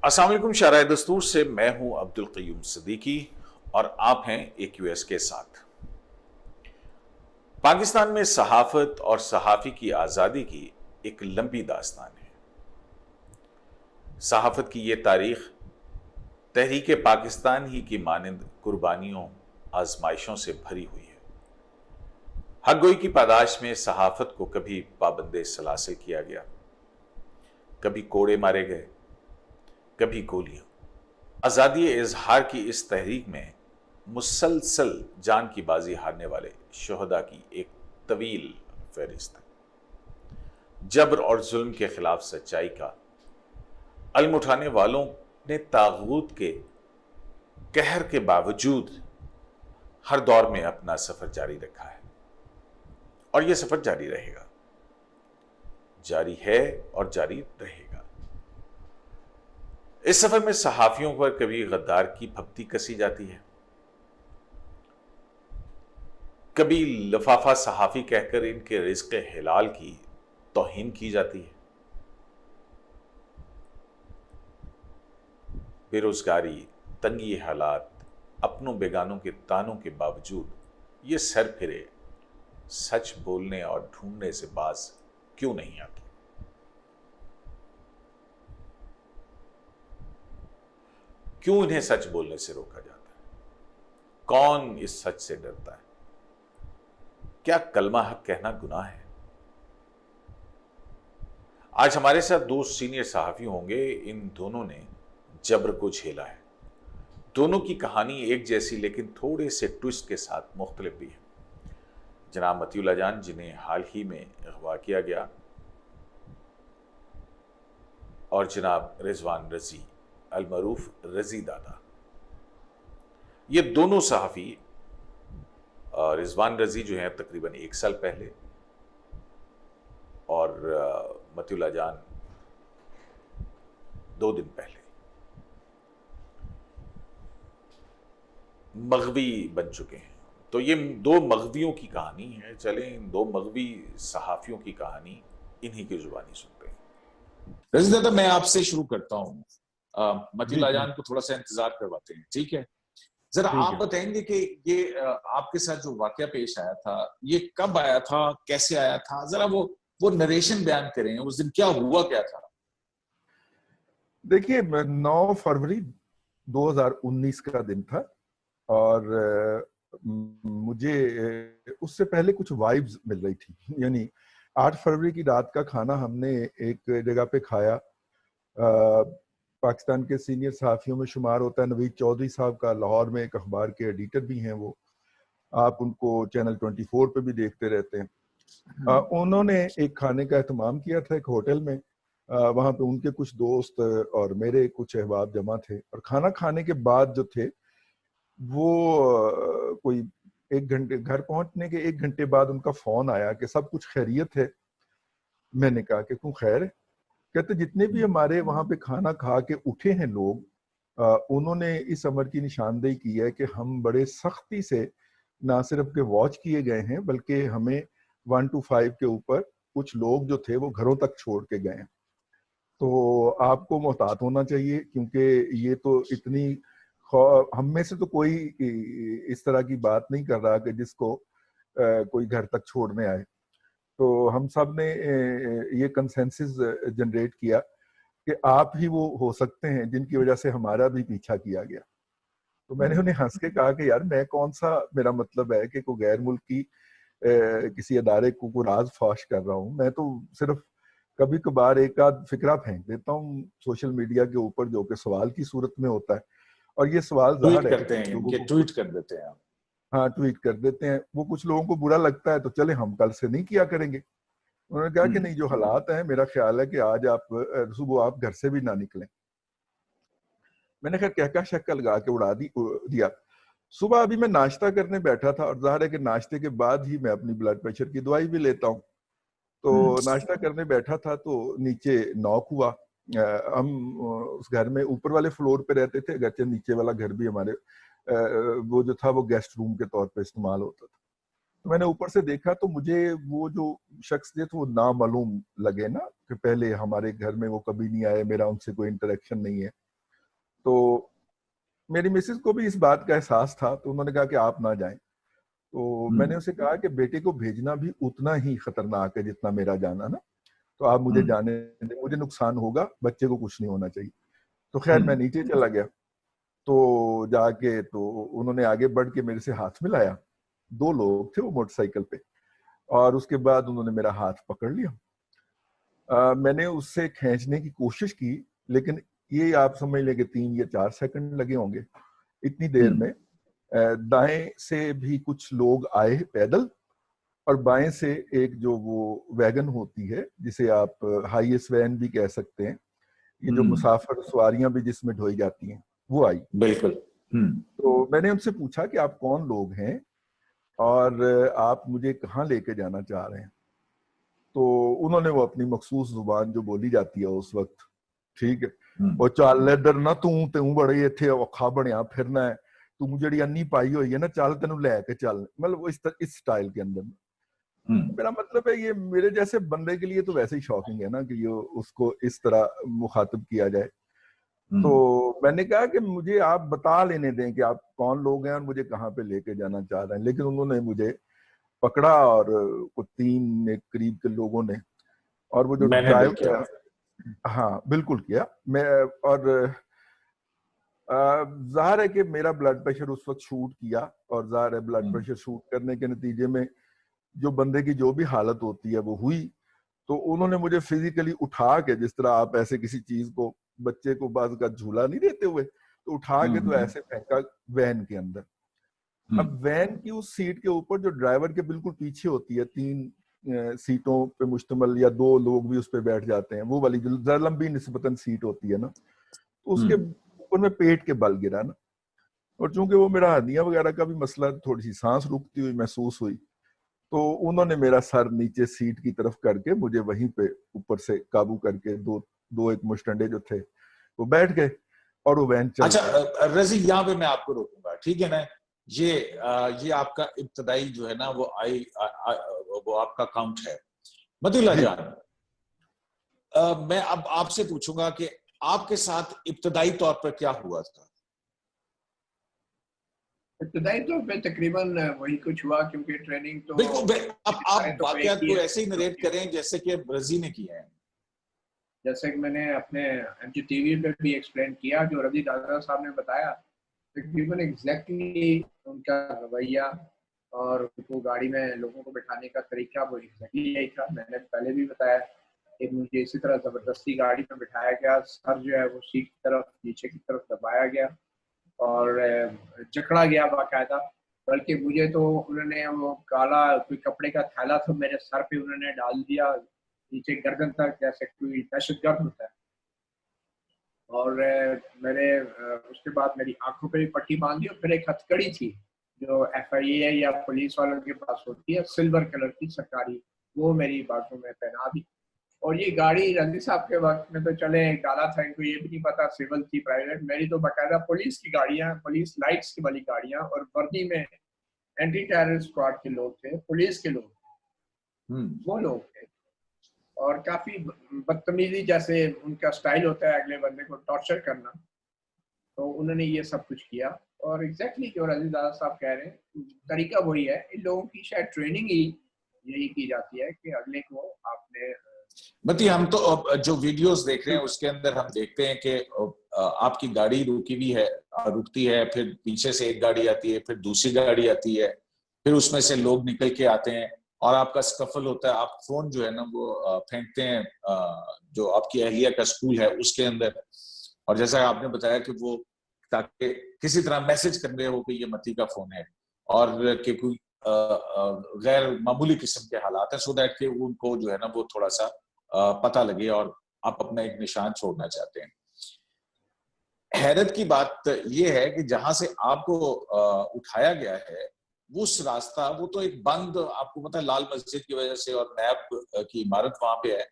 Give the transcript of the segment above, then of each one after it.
अस्सलाम वालेकुम शाराए दस्तूर से मैं हूं अब्दुल क़य्यूम सिद्दीकी और आप हैं AQS के साथ। पाकिस्तान में सहाफ़त और सहाफ़ी की आज़ादी की एक लंबी दास्तान है। सहाफ़त की ये तारीख़ तहरीक पाकिस्तान ही की मानंद कुर्बानियों, आज़माइशों से भरी हुई है। हक़ गोई की पादाश में सहाफ़त को कभी पाबंदे सलासिल किया गया, कभी कोड़े मारे गए, कभी गोलियां। आज़ादी इजहार की इस तहरीक में मुसलसल जान की बाजी हारने वाले शोहदा की एक तवील फहरिस्त है। जबर और जुल्म के खिलाफ सच्चाई का अलम उठाने वालों ने तागूत के कहर के बावजूद हर दौर में अपना सफर जारी रखा है और यह सफर जारी रहेगा, जारी है और जारी रहेगा। इस सफर में सहाफियों पर कभी गद्दार की फप्ती कसी जाती है, कभी लफाफा सहाफी कहकर इनके रिज़्क़ हिलाल की तौहीन की जाती है। बेरोजगारी, तंगी हालात, अपनों बेगानों के तानों के बावजूद ये सर फिरे सच बोलने और ढूंढने से बाज क्यों नहीं आती। क्यों इन्हें सच बोलने से रोका जाता है? कौन इस सच से डरता है? क्या कलमा हक कहना गुनाह है? आज हमारे साथ दो सीनियर सहाफी होंगे। इन दोनों ने जबर को झेला है। दोनों की कहानी एक जैसी लेकिन थोड़े से ट्विस्ट के साथ मुख्तलिफ भी है। जनाब मतीउल्लाह जान, जिन्हें हाल ही में अगवा किया गया, और जनाब रिजवान रजी अलमरूफ रजी दादा। ये दोनों सहाफ़ी, रिजवान रजी जो हैं तकरीबन 1 साल पहले और मतीउल्लाह जान 2 दिन पहले मग़वी बन चुके हैं। तो ये दो मग़वियों की कहानी है। चलें इन दो मग़वी सहाफ़ियों की कहानी इन्हीं की जुबानी सुनते हैं। रजी दादा, मैं आपसे शुरू करता हूँ। मतीउल्लाह जान को थोड़ा सा इंतजार करवाते हैं, ठीक है? जरा आप बताएंगे कि ये आपके साथ जो वाकया पेश आया था, ये कब आया था, कैसे आया था? जरा वो नरेशन बयान करें, उस दिन क्या हुआ, क्या था? देखिए, 9 फरवरी 2019 का दिन था और मुझे उससे पहले कुछ वाइब्स मिल रही थी। यानी 8 फरवरी की रात का खाना हमने एक जगह पे खाया। पाकिस्तान के सीनियर सहाफ़ियों में शुमार होता है नवीद चौधरी साहब का, लाहौर में एक अखबार के एडिटर भी हैं वो। आप उनको चैनल 24 पे भी देखते रहते हैं। उन्होंने एक खाने का एहतमाम किया था एक होटल में। वहाँ पे उनके कुछ दोस्त और मेरे कुछ अहबाब जमा थे और खाना खाने के बाद जो थे वो कोई 1 घंटे, घर पहुंचने के 1 घंटे बाद उनका फोन आया कि सब कुछ खैरियत है। मैंने कहा कि क्यों, खैर है? कहते जितने भी हमारे वहाँ पे खाना खा के उठे हैं लोग, उन्होंने इस अमर की निशानदेही की है कि हम बड़े सख्ती से ना सिर्फ के वॉच किए गए हैं बल्कि हमें 1 to 5 के ऊपर कुछ लोग जो थे वो घरों तक छोड़ के गए हैं। तो आपको मोहतात होना चाहिए क्योंकि ये तो इतनी हम में से तो कोई इस तरह की बात नहीं कर रहा कि जिसको कोई घर तक छोड़ने आए। तो हम सब ने ये कंसेंसस जनरेट किया कि आप ही वो हो सकते हैं जिनकी वजह से हमारा भी पीछा किया गया। तो मैंने उन्हें हंस के कहा कि यार मैं कौन सा, मेरा मतलब है कि कोई गैर मुल्की किसी अदारे को कोई राज फाश कर रहा हूँ। मैं तो सिर्फ कभी कभार एक आध फिक्रा फेंक देता हूँ सोशल मीडिया के ऊपर जो कि सवाल की सूरत में होता है और ये सवाल ट्वीट ज़ाहिर है करते हैं, लोगों इनके को, ट्वीट कर देते हैं आप। हाँ ट्वीट कर देते हैं। वो कुछ लोगों को बुरा लगता है तो चले हम कल से नहीं किया करेंगे। उन्होंने कहा कि नहीं, जो हालात हैं मेरा ख्याल है कि आज आप सुबह आप घर से भी ना निकलें। मैंने खैर कहका शक्का लगा के दिया। सुबह अभी मैं नाश्ता करने बैठा था और जाहिर है कि नाश्ते के बाद ही मैं अपनी ब्लड प्रेशर की दवाई भी लेता हूँ। तो नाश्ता करने बैठा था तो नीचे नॉक हुआ। हम उस घर में ऊपर वाले फ्लोर पे रहते थे, अगरचे नीचे वाला घर भी हमारे वो जो था वो गेस्ट रूम के तौर पे इस्तेमाल होता था। तो मैंने ऊपर से देखा तो मुझे वो जो शख्स थे तो वो नामालूम लगे ना, कि पहले हमारे घर में वो कभी नहीं आए, मेरा उनसे कोई इंटरेक्शन नहीं है। तो मेरी मिसेस को भी इस बात का एहसास था, तो उन्होंने कहा कि आप ना जाएं। तो मैंने उसे कहा कि बेटे को भेजना भी उतना ही खतरनाक है जितना मेरा जाना ना, तो आप मुझे जाने दें, मुझे नुकसान होगा, बच्चे को कुछ नहीं होना चाहिए। तो खैर मैं नीचे चला गया, तो जाके तो उन्होंने आगे बढ़ के मेरे से हाथ मिलाया। 2 लोग थे वो मोटरसाइकिल पे, और उसके बाद उन्होंने मेरा हाथ पकड़ लिया। मैंने उससे खींचने की कोशिश की, लेकिन ये आप समझ लें कि 3 या 4 सेकंड लगे होंगे। इतनी देर में दाएं से भी कुछ लोग आए पैदल, और बाएं से एक जो वो वैगन होती है, जिसे आप हाईएस्ट वैन भी कह सकते हैं, ये जो मुसाफिर सवारियां भी जिसमें ढोई जाती हैं, वो आई। बिल्कुल। तो मैंने उनसे पूछा कि आप कौन लोग हैं और आप मुझे कहाँ लेके जाना चाह रहे हैं। तो उन्होंने वो अपनी मखसूस जुबान जो बोली जाती है उस वक्त, ठीक है, ਉਹ ਚੱਲ ਇੱਧਰ ਨਾ, ਤੂੰ ਬੜੇ ਇੱਥੇ ਔਖਾ ਬਣਿਆ ਫਿਰਨਾ ਹੈ, ਤੂੰ ਜਿਹੜੀ ਅੰਨੀ ਪਾਈ ਹੋਈ है ना, ਚੱਲ ਤੈਨੂੰ ਲੈ के चल, मतलब इस स्टाइल के अंदर। मेरा मतलब है ये मेरे जैसे बंदे के लिए तो वैसे ही शॉकिंग है ना कि ये उसको इस तरह मुखातिब किया जाए। तो मैंने कहा कि मुझे आप बता लेने दें कि आप कौन लोग हैं और मुझे कहाँ पे लेके जाना चाह रहे हैं। लेकिन उन्होंने मुझे पकड़ा, और कुछ 3 एक करीब के लोगों ने, और वो जो मैंने भी किया। ड्राइवर, हाँ बिल्कुल किया। मैं और जाहिर है कि मेरा ब्लड प्रेशर उस वक्त शूट किया, और जाहिर है ब्लड प्रेशर शूट करने के नतीजे में जो बंदे की जो भी हालत होती है वो हुई। तो उन्होंने मुझे फिजिकली उठा के, जिस तरह आप ऐसे किसी चीज को, बच्चे को बाज का झूला नहीं देते हुए, तो उठा के तो ऐसे फेंका वैन के अंदर। अब वैन की उस सीट के ऊपर जो ड्राइवर के बिल्कुल पीछे होती है, 3 सीटों पे मुश्तमल, या 2 लोग भी उस पर बैठ जाते हैं, वो वाली जो जरा लंबी निस्बतन सीट होती है ना, तो उसके ऊपर में पेट के बल गिरा ना। और चूंकि वो मेरा हड्डियां वगैरह का भी मसला, थोड़ी सी सांस रुकती हुई महसूस हुई, तो उन्होंने मेरा सर नीचे सीट की तरफ करके मुझे वहीं पे ऊपर से काबू करके, दो एक मुस्टंडे जो थे वो बैठ गए, और वो वैन चल अच्छा पड़ी। रजी, यहाँ पे मैं आपको रोकूंगा, ठीक है ना। ये ये आपका इब्तदाई जो है ना वो वो आपका काउंट है। मदुल्ला जी, जान, मैं अब आपसे पूछूंगा कि आपके साथ इब्तदाई तौर पर क्या हुआ था। इब्तदाई तौर पे तकरीबन वही कुछ हुआ, क्योंकि ट्रेनिंग तो बिल्कुल, अब आप तो एक वाकयात ही को है। ऐसे ही नरेट करें जैसे कि रजी ने किया है। जैसे कि मैंने अपने MGTV पे भी एक्सप्लेन किया, जो रजी दादा साहब ने बताया, तकरीबन एग्जैक्टली उनका रवैया और उनको गाड़ी में लोगों को बैठाने का तरीका वो एग्जैक्टली यही था। मैंने पहले भी बताया कि मुझे इसी तरह ज़बरदस्ती गाड़ी में बिठाया गया, सर जो है वो सीट की तरफ, नीचे की तरफ दबाया गया और जकड़ा गया बाकायदा। बल्कि मुझे तो उन्होंने वो काला कोई कपड़े का थैला था मेरे सर पे उन्होंने डाल दिया, नीचे गर्दन तक, जैसे कोई दहशतगर्द होता है। और मैंने उसके बाद मेरी आंखों पे भी पट्टी बांध दी, और फिर एक हथकड़ी थी जो FIA या पुलिस वालों के पास होती है, सिल्वर कलर की सरकारी, वो मेरी बाजू में पहना दी। और ये गाड़ी रंजी साहब के वक्त में तो चले डाला था, इनको ये भी नहीं पता सिविल थी प्राइवेट। मेरी तो बाकायदा पुलिस की गाड़ियां, पुलिस लाइट्स की वाली गाड़ियां, और वर्दी में एंटी टेररिस्ट स्क्वाड के लोग थे, पुलिस के लोग, वो लोग थे। और काफी बदतमीजी, जैसे उनका स्टाइल होता है अगले बंदे को टॉर्चर करना, तो उन्होंने ये सब कुछ किया। और एग्जैक्टली जो रजी दादा साहब कह रहे हैं, तरीका वही है। इन लोगों की शायद ट्रेनिंग ही यही की जाती है कि अगले को आपने मती, हम तो जो वीडियोस देख रहे हैं उसके अंदर हम देखते हैं कि आपकी गाड़ी रुकी हुई है, रुकती है, फिर पीछे से एक गाड़ी आती है, फिर दूसरी गाड़ी आती है, फिर उसमें से लोग निकल के आते हैं और आपका स्कफल होता है। आप फोन जो है ना वो फेंकते हैं जो आपकी अहलिया का स्कूल है उसके अंदर। और जैसा आपने बताया कि वो ताकि किसी तरह मैसेज कर रहे हो कि ये मती का फोन है, और कि कोई गैर मामूली किस्म के हालात है, सो दैट कि उनको जो है ना वो थोड़ा सा पता लगे और आप अपना एक निशान छोड़ना चाहते हैं। हैरत की बात यह है कि जहां से आपको उठाया गया है वो उस रास्ता, वो तो एक बंद, आपको पता है लाल मस्जिद की वजह से और नैब की इमारत वहां पे है,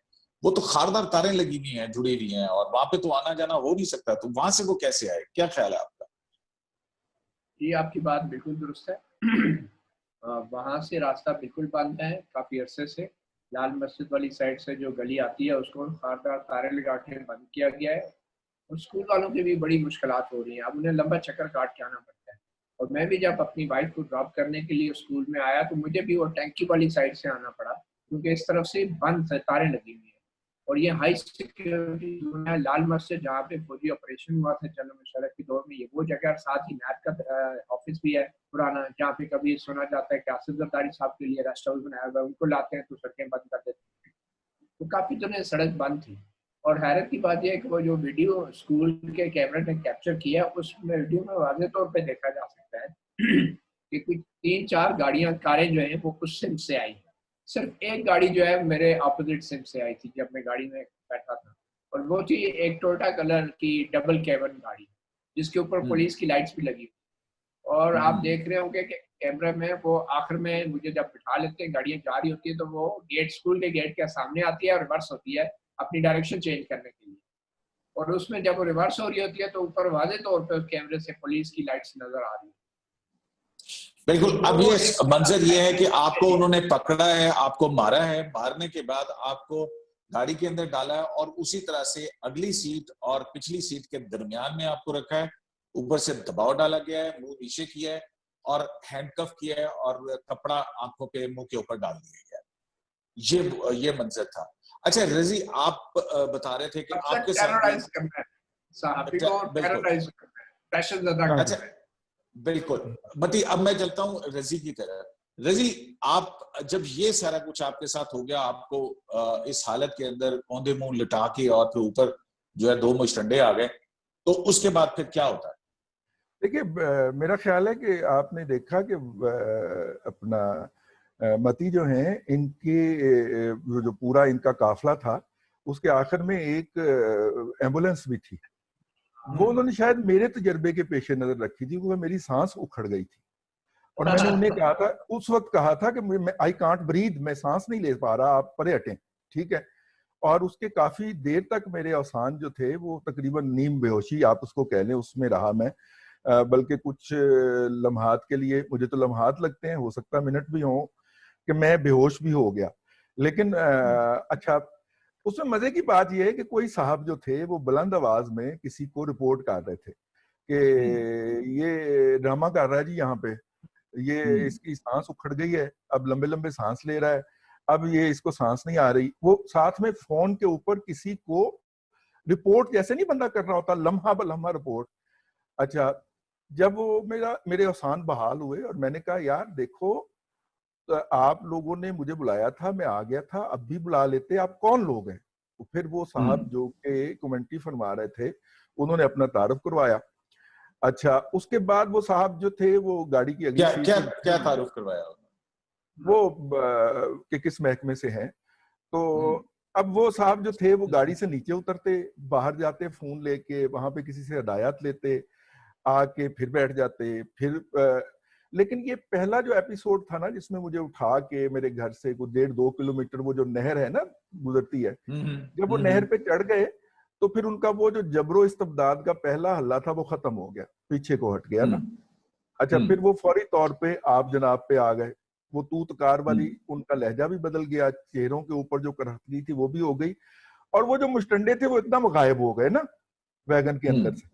वो तो खारदार तारें लगी हुई हैं, जुड़ी हुई हैं, और वहां पे तो आना जाना हो नहीं सकता। तो वहां से वो कैसे आए, क्या ख्याल है आपका? ये आपकी बात बिल्कुल दुरुस्त है। वहां से रास्ता बिल्कुल बंद है काफी अरसे से। लाल मस्जिद वाली साइड से जो गली आती है उसको खारदार तारे लगा के बंद किया गया है। और स्कूल वालों की भी बड़ी मुश्किलात हो रही हैं, अब उन्हें लंबा चक्कर काट के आना पड़ता है। और मैं भी जब अपनी वाइफ को ड्रॉप करने के लिए स्कूल में आया तो मुझे भी वो टैंकी वाली साइड से आना पड़ा, क्योंकि इस तरफ से बंद तारें लगी हुई हैं। और ये हाई सिक्योरिटी जोन है, लाल मस्जिद जहाँ पे फौजी ऑपरेशन हुआ था जनरल मुशर्रफ के दौर में, ये वो जगह, और साथ ही नैब का ऑफिस भी है पुराना, जहाँ पे कभी सुना जाता है कि आसिफ जरदारी साहब के लिए रेस्ट हाउस बनाया हुआ है, उनको लाते हैं तो सड़कें बंद कर देते हैं। तो काफी दिनों सड़क बंद थी। और हैरत की बात यह है कि वो जो वीडियो स्कूल के कैमरे ने कैप्चर किया, उसमें वीडियो में वाज़ेह तौर पे देखा जा सकता है कि कुछ 3-4 गाड़ियां, कारें जो हैं वो कुछ सिम से आई। सिर्फ एक गाड़ी जो है मेरे अपोजिट सिम से आई थी जब मैं गाड़ी में बैठा था, और वो थी एक टोयोटा कलर की डबल कैबिन गाड़ी, जिसके ऊपर पुलिस की लाइट्स भी लगी। और आप देख रहे होंगे कि कैमरा में वो आखिर में मुझे जब बिठा लेते हैं, गाड़ियां जा रही होती है, तो वो गेट, स्कूल के गेट के सामने आती है और रिवर्स होती है अपनी डायरेक्शन चेंज करने के लिए। और उसमें जब वो रिवर्स हो रही होती है तो ऊपर वाज़े तौर पे उस कैमरे से पुलिस की लाइट्स नजर आ रही है। बिल्कुल। अब तो ये एक मंजर ये है कि आपको उन्होंने पकड़ा है, आपको मारा है, मारने के बाद आपको गाड़ी के अंदर डाला है और उसी तरह से अगली सीट और पिछली सीट के दरमियान में आपको रखा है, ऊपर से दबाव डाला गया है, मुंह नीचे किया है और हैंडकफ किया है और कपड़ा आंखों पे, मुंह के ऊपर डाल दिया गया है। ये मंजर था। अच्छा रजी, आप बता रहे थे कि आपके साथ भी टेरराइज करना है, सहाफी को बिल्कुल। टेरराइज करना है, प्रेशर ज्यादा करना अच्छा है। बिल्कुल मती, अब मैं चलता हूँ रजी की तरफ। रजी, आप जब ये सारा कुछ आपके साथ हो गया, आपको इस हालत के अंदर औंधे मुंह लिटा के और फिर ऊपर जो है 2 मुशटंडे आ गए, तो उसके बाद फिर क्या होता है? देखिए, मेरा ख्याल है कि आपने देखा कि अपना मती जो हैं, इनके जो पूरा इनका काफिला था, उसके आखिर में एक एम्बुलेंस भी थी। वो उन्होंने शायद मेरे तजर्बे के पेश नजर रखी थी, क्योंकि मेरी सांस उखड़ गई थी और मैंने उन्हें कहा था, उस वक्त कहा था कि मैं आई कांट ब्रीथ, मैं सांस नहीं ले पा रहा, आप परे हटें, ठीक है। और उसके काफी देर तक मेरे अवसान जो थे वो तकरीबन नीम बेहोशी आप उसको कह लें, उसमें रहा मैं। बल्कि कुछ लम्हात के लिए, मुझे तो लम्हात लगते हैं, हो सकता मिनट भी हो, कि मैं बेहोश भी हो गया। लेकिन अच्छा, उसमें मजे की बात यह है कि कोई साहब जो थे वो बुलंद आवाज में किसी को रिपोर्ट कर रहे थे कि ये ड्रामा कर रहा है जी यहाँ पे, ये इसकी सांस उखड़ गई है, अब लंबे लंबे सांस ले रहा है, अब ये इसको सांस नहीं आ रही। वो साथ में फोन के ऊपर किसी को रिपोर्ट, जैसे नहीं बंदा कर रहा होता, लम्हा ब लम्हा रिपोर्ट। अच्छा, जब वो मेरे अवसान बहाल हुए और मैंने कहा यार देखो, तो आप लोगों ने मुझे बुलाया था, मैं आ गया था, अब भी बुला लेते, आप कौन लोग हैं? तो फिर वो साहब जो के कमेंट्री फरमा रहे थे, उन्होंने अपना तारुफ करवाया। अच्छा, उसके बाद वो साहब जो थे वो गाड़ी की अगली क्या सीट क्या पे, क्या तारुफ करवाया? वो कि किस महकमे से हैं। तो अब वो साहब जो थे वो गाड़ी से नीचे उतरते, बाहर जाते, फोन लेके वहां पे किसी से हिदायत लेते, आके फिर बैठ जाते, फिर लेकिन ये पहला जो एपिसोड था ना, जिसमें मुझे उठा के मेरे घर से कुछ 1.5-2 किलोमीटर वो जो नहर है ना गुजरती है, जब वो नहर पे चढ़ गए तो फिर उनका वो जो जबरो इस्तबदाद का पहला हल्ला था वो खत्म हो गया, पीछे को हट गया ना। अच्छा, फिर वो फौरी तौर पे आप जनाब पे आ गए, वो तूतकार वाली, उनका लहजा भी बदल गया, चेहरों के ऊपर जो करहतली थी वो भी हो गई, और वो जो मुस्टंडे थे वो एकदम गायब हो गए ना वैगन के अंदर से,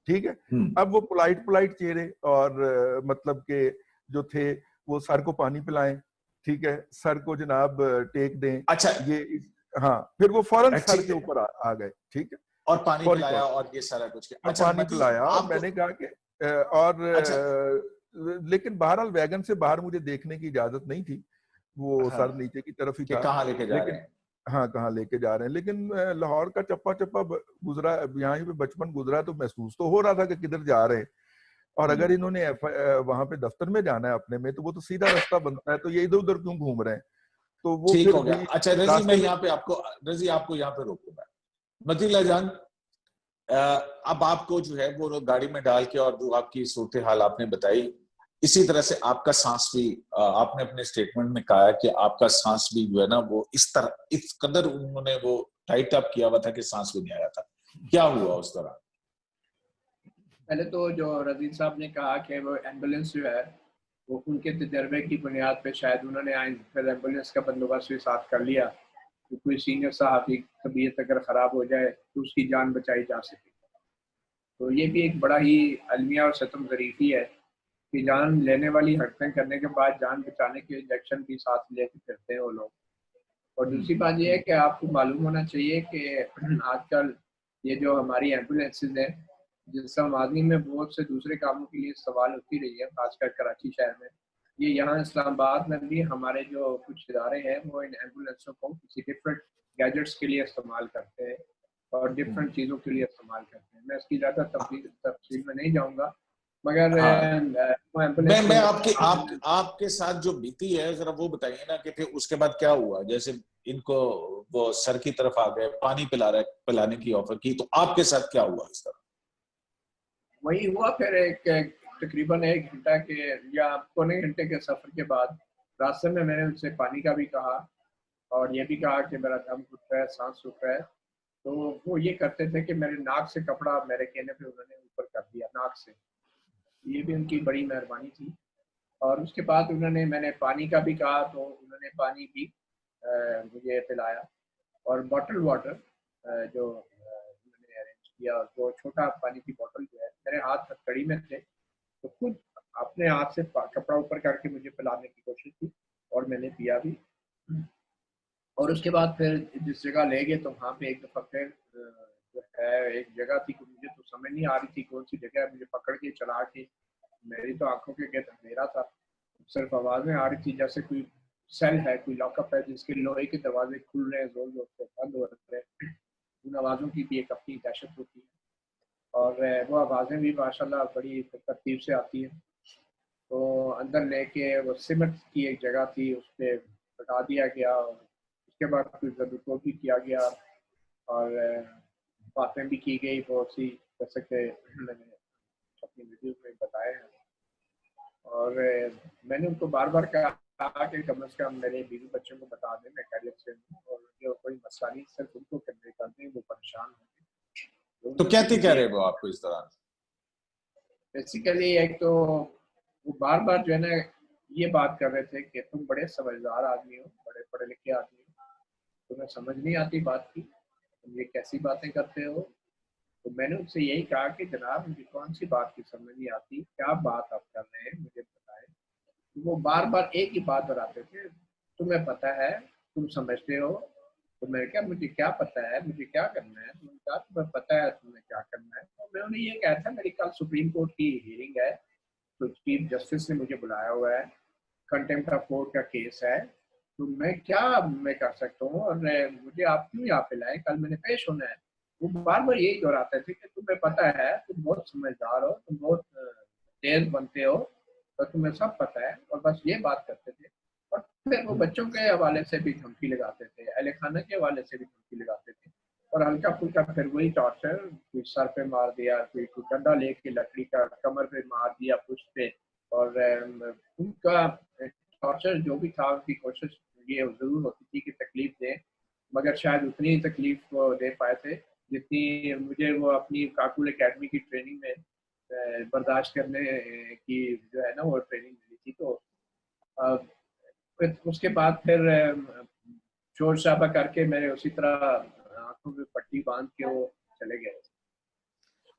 ठीक है। अब वो पोलाइट पोलाइट चेहरे, और मतलब के जो थे वो सर को पानी पिलाएं, ठीक है, सर को जनाब टेक दें, अच्छा, ये हाँ, फिर वो फौरन सर ठीक के है, ऊपर आ गए, ठीक है, और पानी फौरी पिलाया तौर और ये सारा कुछ किया। और अच्छा पानी मती, पिलाया, और आपको मैंने कहा कि और अच्छा, लेकिन बहरहाल वैगन से बाहर मुझे देखने की इजाजत नहीं थी, वो हाँ, सर नीचे की तरफ ही कि था। कहाँ लेके जा रहे लेकिन हैं? हाँ, कहाँ लेके जा रहे हैं, लेकिन लाहौर का चप्पा चप्पा गुजरा, यहाँ पे बचपन गुजरा, तो महसूस तो हो रहा था कि किधर जा रहे हैं। और अगर इन्होंने वहां पे दफ्तर में जाना है अपने में, तो वो तो सीधा रास्ता बनता है, तो ये इधर उधर क्यों घूम रहे हैं? तो वो ठीक फिर हो गया। भी अच्छा रजी, मैं रास्ते में, यहाँ पे आपको, रजी आपको यहाँ पे रोकूंगा। मतीला जान, अब आपको जो है वो गाड़ी में डाल के और जो आपकी सूरत हाल आपने बताई, इसी तरह से आपका सांस भी, आपने अपने स्टेटमेंट में कहा है कि आपका सांस भी जो है ना वो इस तरह, इस कदर उन्होंने वो टाइट अप किया हुआ था कि सांस भी नहीं आया था। क्या हुआ उस दौरान? पहले तो जो रजीद साहब ने कहा कि वो एम्बुलेंस जो है वो उनके तजर्बे की बुनियाद पे शायद उन्होंने फिर एम्बुलेंस का बंदोबस्त भी साथ कर लिया, तो कोई सीनियर साहब की तबीयत अगर ख़राब हो जाए तो उसकी जान बचाई जा सके। तो ये भी एक बड़ा ही अलमिया और सितम ज़रीफ़ी है कि जान लेने वाली हरकतें करने के बाद जान बचाने के इंजेक्शन भी साथ लेके फिरते हैं वो लोग। और दूसरी बात ये है कि आपको मालूम होना चाहिए कि आजकल ये जो हमारी एम्बुलेंसेज हैं, जिससे आदमी में बहुत से दूसरे कामों के लिए इस्तेमाल होती रही है, खासकर कराची शहर में। ये यहाँ इस्लामाबाद में भी हमारे जो कुछ इदारे हैं वो इन एम्बुलेंसों को किसी डिफरेंट गैजेट्स के लिए इस्तेमाल करते हैं और डिफरेंट चीज़ों के लिए इस्तेमाल करते हैं। मैं इसकी ज़्यादा तफसील में नहीं जाऊँगा, मगर हाँ, वो मैं एम्बुलेंसेज आपके साथ जो बीती है जरा वो बताइए ना कि फिर उसके बाद क्या हुआ। जैसे इनको वो सर की तरफ आ गए, पानी पिलाने की ऑफर की, तो आपके साथ क्या हुआ इस तरह? वही हुआ। फिर एक तकरीबन 1 घंटा के या पौने घंटे के सफ़र के बाद रास्ते में मैंने उनसे पानी का भी कहा और ये भी कहा कि मेरा दम घुट रहा है, सांस रुक रहा है। तो वो ये करते थे कि मेरे नाक से कपड़ा मेरे कहने पे उन्होंने ऊपर कर दिया, नाक से। ये भी उनकी बड़ी मेहरबानी थी। और उसके बाद मैंने पानी का भी कहा तो उन्होंने पानी भी मुझे पिलाया और बॉटल वाटर जो उन्होंने अरेंज किया। और वो छोटा पानी की बॉटल जो है मेरे हाथ हथकड़ी में थे, तो खुद अपने हाथ से कपड़ा ऊपर करके मुझे पिलाने की कोशिश की और मैंने पिया भी। और उसके बाद फिर जिस जगह ले गए तो वहाँ पे एक दफ़ा फिर जो है एक जगह थी, मुझे तो समझ नहीं आ रही थी कौन सी जगह है, मुझे पकड़ के चला के, मेरी तो आंखों के गिर्द अंधेरा था, सिर्फ आवाज़ें आ रही थी जैसे कोई सेल है, कोई लॉकअप है जिसके लोहे के दरवाजे खुल रहे हैं, जोर जोर से बंद हो रहे हैं। उन आवाज़ों की भी एक अपनी दहशत होती है और वो आवाज़ें भी माशाल्लाह बड़ी तरतीब से आती हैं। तो अंदर लेके वो सीमेंट की एक जगह थी, उस पे बिठा दिया गया और उसके बाद फिर ज़बरदस्ती भी किया गया और बातें भी की गई बहुत सी, जैसे कि मैंने अपनी वीडियो में बताया है। और मैंने उनको बार-बार कहा कि कम से कम मेरे बीवी बच्चों को बता दें मैं खैरियत से हूँ और जो कोई मसला नहीं, सिर्फ उनको कन्वे कर दें, वो परेशान होंगे। तो तो उन्होंने क्या थी मुझे कह ये रहे वो आपको इस दौरान? बेसिकली एक तो वो बार-बार जो है ना ये बात कर रहे थे कि तुम बड़े समझदार आदमी हो, बड़े पढ़े-लिखे आदमी हो, तुम्हें समझ नहीं आती बात की, तुम ये कैसी बातें करते हो? तो मैंने उनसे यही कहा कि जनाब मुझे कौन-सी बात की समझ नहीं आती, क्या बात आप कर रहे हैं मुझे बताएँ। वो बार-बार एक ही बात दोहराते थे, तुम्हें पता है, तुम समझते हो। तो मैंने कहा मुझे क्या पता है, मुझे क्या करना है? तो उन्होंने कहा तुम्हें पता है तुम्हें क्या करना है। तो मैं उन्हें ये कहा था मेरी कल सुप्रीम कोर्ट की हियरिंग है, तो चीफ जस्टिस ने मुझे बुलाया हुआ है, कंटेम्प्ट ऑफ कोर्ट का केस है, तो मैं कर सकता हूँ और मुझे आप क्यों यहाँ पे लाए, कल मैंने पेश होना है। वो बार-बार यही दोहराते थे कि तुम्हें पता है, तुम बहुत समझदार हो, तुम बहुत तेज़ बनते हो और तुम्हें सब पता है और बस ये बात करते थे। और फिर वो बच्चों के हवाले से भी धमकी लगाते थे, अहले खाना के हवाले से भी धमकी लगाते थे और हल्का-फुल्का फिर वही टॉर्चर, कोई सर पे मार दिया, कोई डंडा लेके लकड़ी का कमर पे मार दिया, पुष्ट पे। और उनका टॉर्चर जो भी था, उनकी कोशिश ये ज़रूर होती थी कि तकलीफ दें, मगर शायद उतनी ही तकलीफ वो दे पाए थे जितनी मुझे वो अपनी काकुल एकेडमी की ट्रेनिंग में बर्दाश्त करने की जो है ना वो ट्रेनिंग मिली थी। तो अ, फिर उसके बाद फिर शोर-शराबा करके मैंने उसी तरह आँखों में पट्टी बाँध के वो चले गए।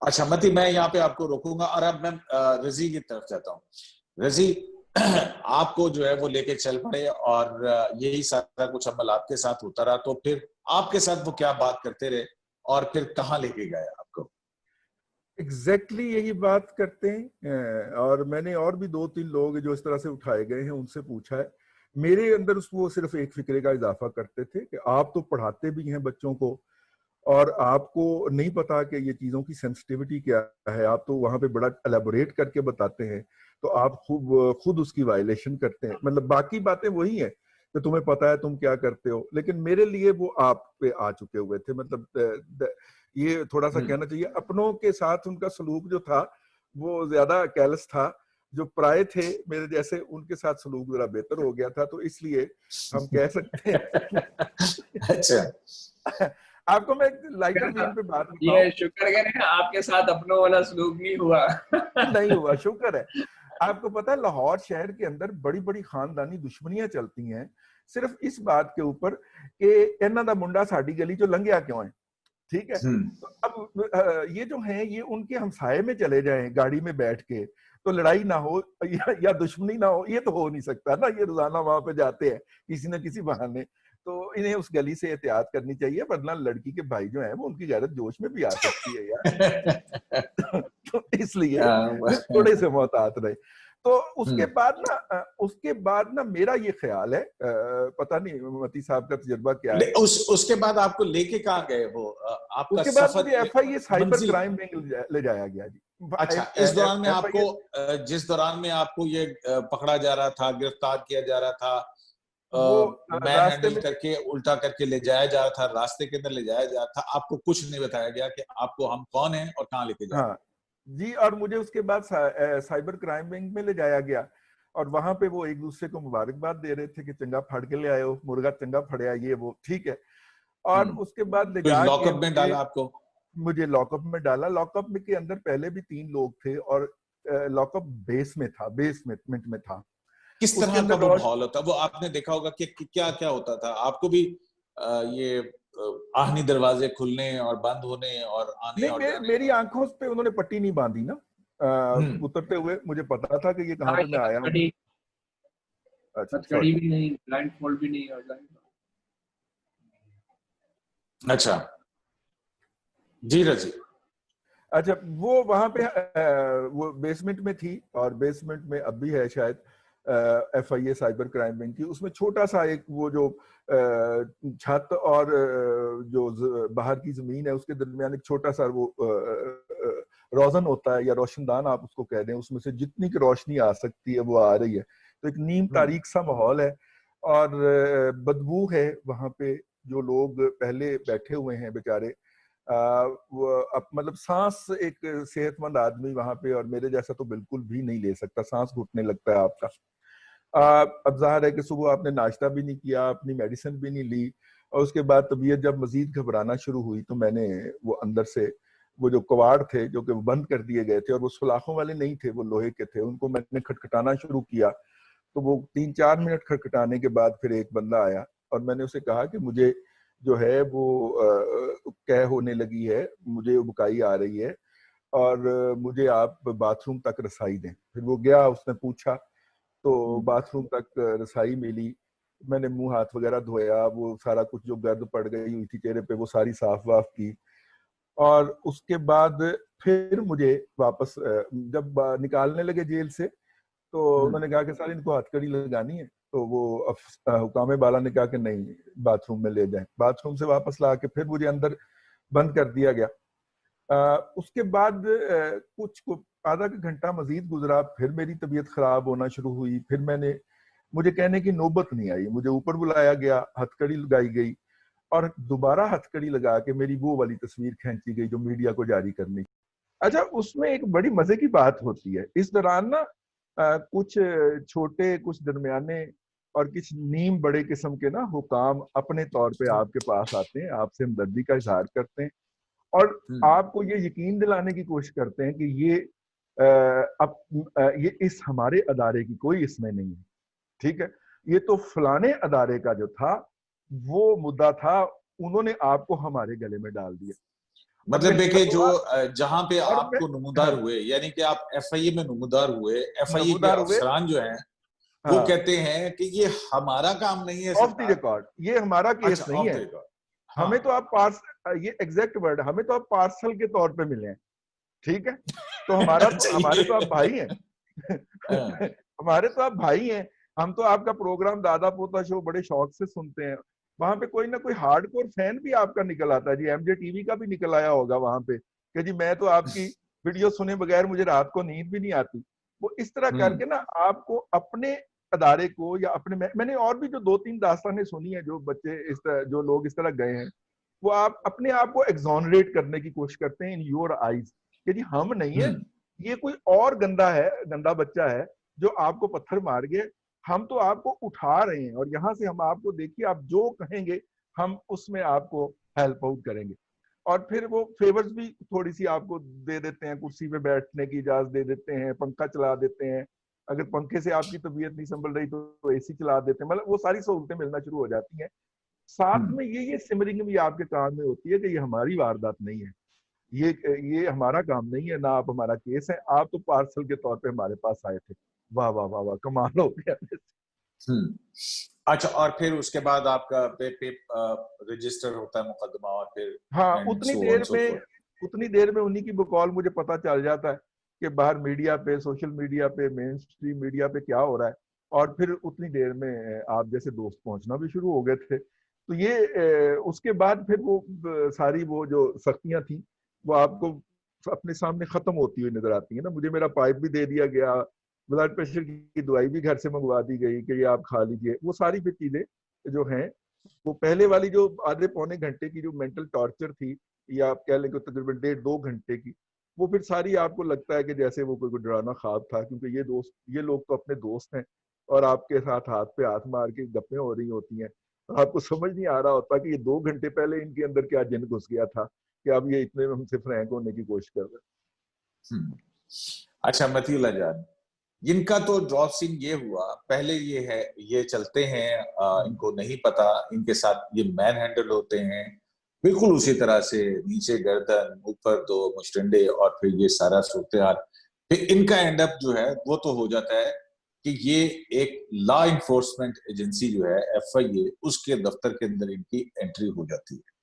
अच्छा मती, मैं यहाँ पे आपको रोकूंगा और अब मैं रजी की तरफ जाता हूँ। रजी, आपको जो है वो लेके चल पड़े और यही सारा कुछ अमल आपके साथ होता रहा, तो फिर आपके साथ वो क्या बात करते रहे और फिर कहाँ लेके गए आपको? एग्जैक्टली यही बात करते हैं। और मैंने और भी 2-3 लोग जो इस तरह से उठाए गए हैं उनसे पूछा है। मेरे अंदर वो सिर्फ एक फिक्रे का इजाफा करते थे कि आप तो पढ़ाते भी हैं बच्चों को और आपको नहीं पता कि ये चीज़ों की सेंसिटिविटी क्या है, आप तो वहाँ पे बड़ा एलेबोरेट करके बताते हैं, तो आप खुद उसकी वायलेशन करते हैं। मतलब बाकी बातें वही हैं कि तुम्हें पता है तुम क्या करते हो, लेकिन मेरे लिए वो आप पे आ चुके हुए थे। मतलब ये थोड़ा सा कहना चाहिए अपनों के साथ उनका सलूक जो था वो ज्यादा कैलस था, जो पराये थे मेरे जैसे उनके साथ सलूक जरा बेहतर हो गया था, तो इसलिए हम कह सकते हैं। अच्छा। आपको मैं एक लाइटर वेन पे बात बताऊं। ये शुक्र करें आपके साथ अपनों वाला सलूक नहीं हुआ। नहीं हुआ, शुक्र है। आपको पता है लाहौर शहर के अंदर बड़ी बड़ी खानदानी दुश्मनियां चलती हैं सिर्फ इस बात के ऊपर कि इन्हां दा मुंडा साडी गली चो लंघिया क्यों है। ठीक है। तो अब ये जो है ये उनके हमसाये में चले जाएं गाड़ी में बैठ के, तो लड़ाई ना हो या दुश्मनी ना हो, ये तो हो नहीं सकता ना। ये रोजाना वहां पे जाते हैं किसी न किसी बहाने, तो इन्हें उस गली से एहतियात करनी चाहिए, वरना लड़की के भाई जो है वो उनकी गैरत जोश में भी आ सकती है यार। तो इसलिए थोड़े से मोहतात रहे। तो उसके बाद ना मेरा ये ख्याल है, पता नहीं मती साहब का तजुर्बा क्या है। उसके बाद आपको लेके कहाँ गए वो, आपका उसके बाद सफर मुझे FIA साइबर मंजिल? क्राइम विंग ले जाया गया जी। अच्छा, इस दौरान में आपको, जिस दौरान में आपको ये पकड़ा जा रहा था, गिरफ्तार किया जा रहा था, वो मैन रास्ते हैंडल में करके उल्टा करके ले जाया जा रहा था, रास्ते के अंदर ले जाया जा रहा था, आपको कुछ नहीं बताया गया कि आपको हम कौन हैं और कहाँ लेके जा रहे हैं? हाँ जी, और मुझे उसके बाद साइबर क्राइम विंग में ले जाया गया, और वहां पे वो एक दूसरे को मुबारकबाद दे रहे थे कि चंगा फड़ के ले आए हो, मुर्गा चंगा फड़या, ये वो, ठीक है। और उसके बाद ले तो जाके लॉकअप में डाला आपको? मुझे लॉकअप में डाला। लॉकअप में के अंदर पहले भी 3 लोग थे, और लॉकअप बेसमेंट में था। किस उसके तरह का अंदर वो माहौल होता, वो आपने देखा होगा कि क्या क्या होता था? आपको भी ये आहनी दरवाजे खुलने और बंद होने और आने नहीं, और जाने? मेरी आंखों पे उन्होंने पट्टी नहीं बांधी ना। उतरते हुए मुझे पता था कि ये कहाँ पे मैं आया हूँ। अच्छा, हथकड़ी भी नहीं, ब्लाइंड फोल्ड भी नहीं, और अच्छा जी रजी। अच्छा, वो वहां पे वो बेसमेंट में थी, और बेसमेंट में अब भी है शायद FIA साइबर क्राइम विंग की। उसमें छोटा सा एक वो जो छत और जो बाहर की जमीन है उसके दरमियान एक छोटा सा वो रोजन होता है, या रोशनदान आप उसको कह दें, उसमें से जितनी की रोशनी आ सकती है वो आ रही है। तो एक नीम तारीख सा माहौल है, और बदबू है वहां पे। जो लोग पहले बैठे हुए हैं बेचारे, मतलब सांस, एक सेहतमंद आदमी वहां पे और मेरे जैसा तो बिल्कुल भी नहीं ले सकता, सांस घुटने लगता है आपका। अब जाहिर है कि सुबह आपने नाश्ता भी नहीं किया, अपनी मेडिसिन भी नहीं ली, और उसके बाद तबीयत जब मजीद घबराना शुरू हुई, तो मैंने वो अंदर से वो जो कवाड़ थे जो कि वो बंद कर दिए गए थे, और वो सुलाखों वाले नहीं थे, वो लोहे के थे, उनको मैंने खटखटाना शुरू किया। तो वो 3-4 मिनट खटखटाने के बाद फिर एक बंदा आया, और मैंने उसे कहा कि मुझे जो है वो कह होने लगी है, मुझे उबकाई आ रही है, और मुझे आप बाथरूम तक रसाई दें। फिर वो गया, उसने पूछा, तो बाथरूम तक रसाई मिली। मैंने मुंह हाथ वगैरह धोया, वो सारा कुछ जो गर्द पड़ गई हुई थी चेहरे पे वो सारी साफ वाफ की, और उसके बाद फिर मुझे वापस जब निकालने लगे जेल से, तो उन्होंने कहा कि सर इनको हथकड़ी लगानी है। तो वो हुकामे बाला ने कहा कि नहीं, बाथरूम में ले जाएं। बाथरूम से वापस ला के फिर मुझे अंदर बंद कर दिया गया। उसके बाद कुछ आधा घंटा मजीद गुजरा, फिर मेरी तबीयत खराब होना शुरू हुई। फिर मुझे कहने की नौबत नहीं आई, मुझे ऊपर बुलाया गया, हथकड़ी लगाई गई, और दोबारा हथकड़ी लगा के मेरी वो वाली तस्वीर खींची गई जो मीडिया को जारी करनी। अच्छा, उसमें एक बड़ी मजे की बात होती है इस दौरान ना, कुछ छोटे, कुछ दरमियाने और कुछ नीम बड़े किस्म के ना हुकाम अपने तौर पे आपके पास आते हैं, आपसे हमदर्दी का इजहार करते हैं, और आपको ये यकीन दिलाने की कोशिश करते हैं कि ये इस हमारे अदारे की कोई इसमें नहीं है, ठीक है, ये तो फलाने अदारे का जो था वो मुद्दा था, उन्होंने आपको हमारे गले में डाल दिया। मतलब देखिए, जो जहां पे और आपको नमूदार हाँ, हुए, यानी कि आप FIA में नमूदार हुए, FIA के नमूदार हुए, अफसरान जो हैं वो हाँ, कहते हैं कि ये हमारा काम नहीं है ऑफ द सरकार। रिकॉर्ड, ये हमारा केस अच्छा, नहीं ऑफ द है। रिकॉर्ड। हाँ। हमें तो आप पार्सल, ये एग्जैक्ट वर्ड, हमें तो आप पार्सल के तौर पे मिले हैं, ठीक है। तो अच्छा, हमारे तो आप ये भाई हैं। हाँ, हमारे तो आप भाई हैं। हम तो आपका प्रोग्राम दादा पोता शो बड़े शौक से सुनते हैं। वहां पे कोई ना कोई हार्डकोर फैन भी आपका निकल आता है जी, MJ TV का भी निकल आया होगा वहां पे कि जी मैं तो आपकी वीडियो सुने बगैर मुझे रात को नींद भी नहीं आती। वो इस तरह करके ना आपको अपने अदारे को, या मैंने और भी जो 2-3 दास्तानें सुनी है, जो बच्चे इस तरह, जो लोग इस तरह गए हैं, वो आप अपने आप को एक्सोनरेट करने की कोशिश करते हैं इन योर आईज कि जी हम नहीं है, ये कोई और गंदा बच्चा है जो आपको पत्थर मार गया। हम तो आपको उठा रहे हैं, और यहाँ से हम आपको, देखिए आप जो कहेंगे हम उसमें आपको हेल्प आउट करेंगे। और फिर वो फेवर्स भी थोड़ी सी आपको दे देते हैं, कुर्सी पे बैठने की इजाजत दे देते हैं, पंखा चला देते हैं, अगर पंखे से आपकी तबीयत नहीं संभल रही तो AC चला देते हैं, मतलब वो सारी सहूलतें मिलना शुरू हो जाती हैं। साथ में ये सिमरिंग भी आपके कान में होती है कि ये हमारी वारदात नहीं है, ये हमारा काम नहीं है, ना आप हमारा केस है, आप तो पार्सल के तौर पे हमारे पास आए थे। वाह वाह वाह वाह, कमाल हो गया। हम्म। अच्छा, और फिर उसके बाद आपका पे रजिस्टर होता है मुकदमा, और फिर हाँ, and so on so fourth. उतनी देर में उन्हीं की बकौल मुझे पता चल जाता है कि बाहर मीडिया पे, सोशल मीडिया पे, मेन स्ट्रीम मीडिया पे क्या हो रहा है, और फिर उतनी देर में आप जैसे दोस्त पहुंचना भी शुरू हो गए थे। तो ये उसके बाद फिर वो सारी वो जो सख्तियां थी वो आपको अपने सामने खत्म होती हुई नजर आती है ना। मुझे मेरा पाइप भी दे दिया गया, ब्लड प्रेशर की दवाई भी घर से मंगवा दी गई कि ये आप खा लीजिए। वो सारी फिर चीजें जो हैं, वो पहले वाली जो आधे पौने घंटे की जो मेंटल टॉर्चर थी, या आप कह लें कि तकरीबन 1.5-2 घंटे की, वो फिर सारी आपको लगता है कि जैसे वो कोई डरावना ख्वाब था, क्योंकि ये लोग तो अपने दोस्त हैं और आपके साथ हाथ पे हाथ मार के गप्पें हो रही होती हैं, और आपको समझ नहीं आ रहा होता कि ये 2 घंटे पहले इनके अंदर क्या जिन घुस गया था कि अब ये इतने में हमसे फ्रैंक होने की कोशिश कर रहे हैं। अच्छा मतीला जान, इनका तो ड्रॉप सीन ये हुआ, पहले ये है, ये चलते हैं, इनको नहीं पता, इनके साथ ये मैन हैंडल होते हैं, बिल्कुल उसी तरह से नीचे गर्दन, ऊपर 2 मुस्टंडे, और फिर ये सारा सूरत-ए-हाल। फिर इनका एंड अप जो है वो तो हो जाता है कि ये एक लॉ इन्फोर्समेंट एजेंसी जो है एफआईए, उसके दफ्तर के अंदर इनकी एंट्री हो जाती है।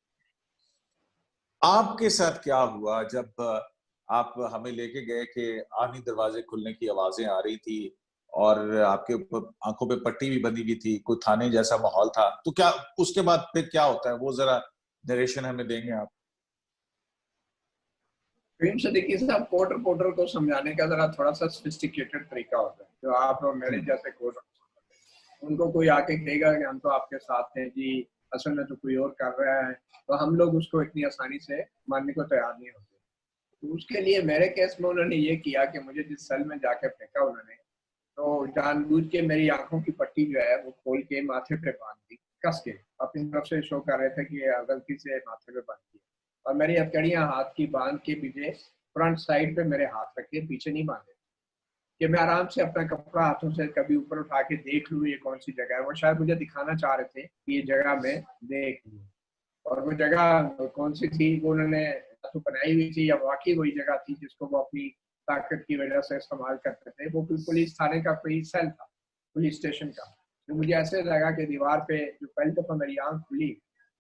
आपके साथ क्या हुआ जब आप हमें लेके गए कि आखिरी दरवाजे खुलने की आवाजें आ रही थी, और आपके ऊपर आंखों पे पट्टी भी बंधी हुई थी, कोई थाने जैसा माहौल था, तो क्या उसके बाद फिर क्या होता है, वो जरा नरेशन हमें देंगे आप? फिल्म से देखिए साहब, कोर्टर पोर्टर को समझाने का जरा थोड़ा सा सोफिस्टिकेटेड तरीका होता है, जो आप और मेरे जैसे कोर्टर, उनको कोई आके कहेगा कि हम तो आपके साथ हैं जी, असल में तो कोई और कर रहा है, तो हम लोग उसको इतनी आसानी से मानने को तैयार नहीं होते। तो उसके लिए मेरे केस में उन्होंने ये किया कि मुझे जिस सेल में जाके फेंका उन्होंने, तो जानबूझ के मेरी आंखों की पट्टी जो है वो खोल के माथे पे बांध दी, कस के अपनी तरफ से शो कर रहे थे कि गलती से माथे पे बांध दी, और मेरी हथकड़ियां हाथ की बांध के पीछे फ्रंट साइड पे मेरे हाथ रखे, पीछे नहीं बांधे, कि मैं आराम से अपना कपड़ा हाथों से कभी ऊपर उठा के देख लूँ ये कौन सी जगह है। वो शायद मुझे दिखाना चाह रहे थे कि ये जगह मैं देख लूँ, और वो जगह कौन सी थी वो उन्होंने तो बनाई हुई थी, या वाकई वही जगह थी जिसको वो अपनी ताकत की वजह से इस्तेमाल करते थे। वो कोई पुलिस थाने का कोई सेल था, पुलिस स्टेशन का। तो मुझे ऐसे लगा कि दीवार पे जो पहली दफा मेरी आंख खुली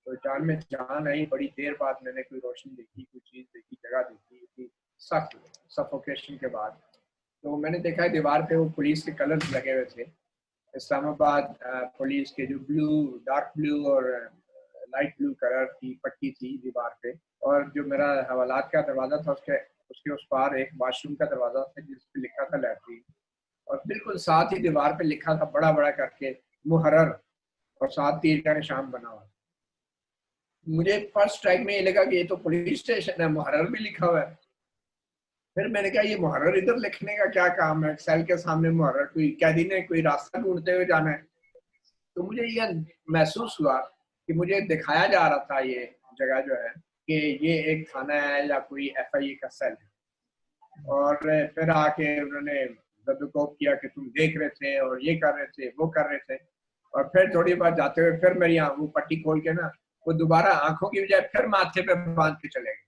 तो जान में जान आई, बड़ी देर बाद मैंने कोई रोशनी देखी, कोई चीज देखी, जगह देखी, सख्त सफोकेशन के बाद। तो मैंने देखा है दीवार पे वो पुलिस के कलर्स लगे हुए थे, इस्लामाबाद पुलिस के, जो ब्लू, डार्क ब्लू और लाइट ब्लू कलर की पट्टी थी दीवार पे। और जो मेरा हवालात का दरवाजा था उसके उसके उस पार एक वॉशरूम का दरवाजा था जिस पे लिखा था लैट्रीन, और बिल्कुल साथ ही दीवार पे लिखा था बड़ा बड़ा करके मुहर्रर, और साथ तीर का निशान बना हुआ। मुझे फर्स्ट स्ट्राइक में ये लगा कि ये तो पुलिस स्टेशन है, मुहर्रर भी लिखा हुआ है। फिर मैंने कहा ये मुहर्रर इधर लिखने का क्या काम है, सेल के सामने मुहर्रर, कोई कैदी ने कोई रास्ता ढूंढते हुए जाना है। तो मुझे ये महसूस हुआ कि मुझे दिखाया जा रहा था ये जगह जो है कि ये एक थाना है या कोई एफआईए का सेल है। और फिर आके उन्होंने दबिकोप किया कि तुम देख रहे थे और ये कर रहे थे, वो कर रहे थे। और फिर थोड़ी बार जाते हुए फिर मेरी वो पट्टी खोल के ना, वो दोबारा आंखों की बजाय फिर माथे पे बांध के चले गए।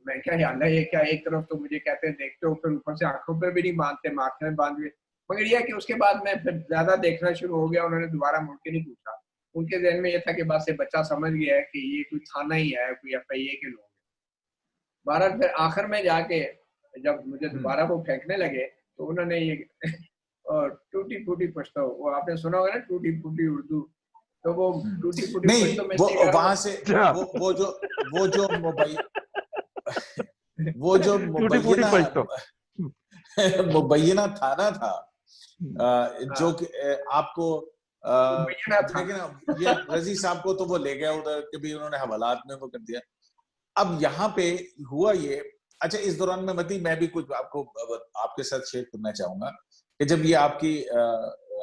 मैं क्या ख्याल है, ये क्या, एक तरफ तो मुझे कहते हैं देखते हो, फिर ऊपर से आंखों पर भी नहीं बांधते, माथे में बांध के। मगर यह कि उसके बाद मैं फिर ज्यादा देखना शुरू हो गया, उन्होंने दोबारा मुड़ के नहीं पूछा। उनके जहन में यह था कि बस ये बच्चा समझ गया है कि ये कोई थाना ही है, कोई एफआईए के लोग। बहरहाल फिर आखिर में जाके जब मुझे दोबारा वो फेंकने लगे तो उन्होंने ये और टूटी फूटी पश्तो, वो आपने सुना होगा ना, टूटी फूटी उर्दू, तो वो टूटी फूटी नहीं, पश्तो में वो से वहां से वो जो मोबाइल वो जो टूटी फूटी पश्तो। मुबैना थाना था, जो हाँ, कि आपको मुबैना था। देखे ना, ये रजी साहब को तो वो ले गया उधर, कभी उन्होंने हवालात में वो कर दिया। अब यहाँ पे हुआ ये, अच्छा इस दौरान में मती मैं भी कुछ आपको आपके साथ शेयर करना चाहूंगा कि जब ये आपकी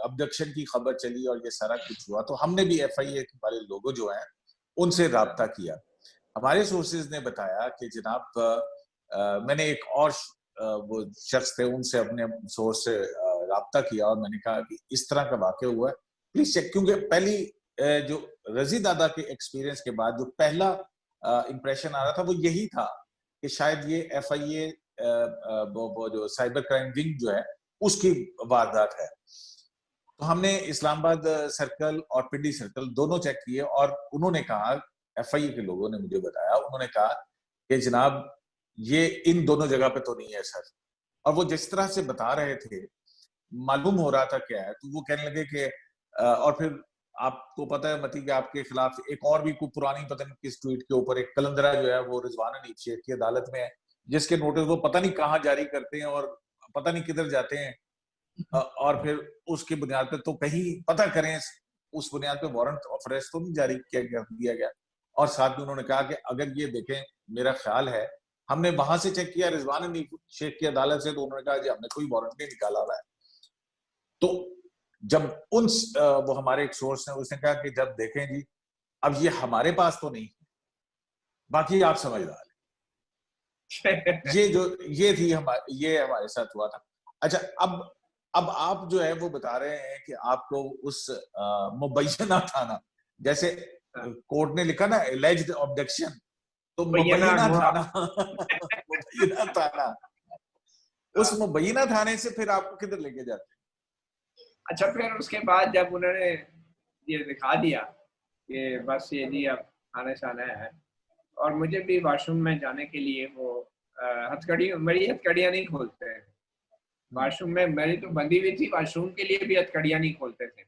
अबडक्शन की खबर चली और ये सारा कुछ हुआ, तो हमने भी एफआईए वाले लोगों जो हैं उनसे राब्ता किया। हमारे सोर्सेज ने बताया कि जनाब मैंने एक और वो शख्स थे, उनसे अपने सोर्स से राब्ता किया और मैंने कहा कि इस तरह का वाक़या हुआ है, प्लीज चेक, क्योंकि पहली जो रजी दादा के एक्सपीरियंस के बाद जो पहला इंप्रेशन आ रहा था वो यही था कि शायद ये FIA वो जो साइबर क्राइम विंग जो है उसकी वारदात है। तो हमने इस्लामाबाद सर्कल और पिंडी सर्कल दोनों चेक किए और उन्होंने कहा, FIA के लोगों ने मुझे बताया, उन्होंने कहा कि जनाब ये इन दोनों जगह पे तो नहीं है सर। और वो जिस तरह से बता रहे थे मालूम हो रहा था क्या है, तो वो कहने लगे कि और फिर आपको पता है मती कि आपके खिलाफ एक और भी कोई पुरानी पता नहीं किस ट्वीट के ऊपर एक कलंदरा जो है वो रिजवान हनीफ शेख की अदालत में है, जिसके नोटिस वो पता नहीं कहाँ जारी करते हैं और पता नहीं किधर जाते हैं। और फिर उसकी बुनियाद पे तो कहीं पता करें उस बुनियाद पे वारंट ऑफ अरेस्ट तो नहीं जारी किया गया। और साथ में उन्होंने कहा कि अगर ये देखें, मेरा ख्याल है हमने वहां से चेक किया रिजवान हनीफ शेख की अदालत से, तो उन्होंने कहा जी हमने कोई वारंट नहीं निकाला हुआ है। तो जब वो हमारे एक सोर्स ने उसने कहा कि जब देखें जी अब ये हमारे पास तो नहीं, बाकी आप समझदार ये हमारे साथ हुआ था। अच्छा, अब आप जो है वो बता रहे हैं कि आपको उस मुबैयना थाना, जैसे कोर्ट ने लिखा ना एलिज्ड ऑब्जेक्शन, तो मुबैयना थाना उस मुबैयना थाने से फिर आपको किधर लेके जाते हैं? अच्छा, फिर उसके बाद जब उन्होंने ये दिखा दिया कि बस ये जी अब आना जाना है, और मुझे भी वॉशरूम में जाने के लिए वो मेरी हथकड़ियाँ नहीं खोलते हैं वॉशरूम में, मेरी तो बंदी हुई थी, वॉशरूम के लिए भी हथकड़ियाँ नहीं खोलते थे।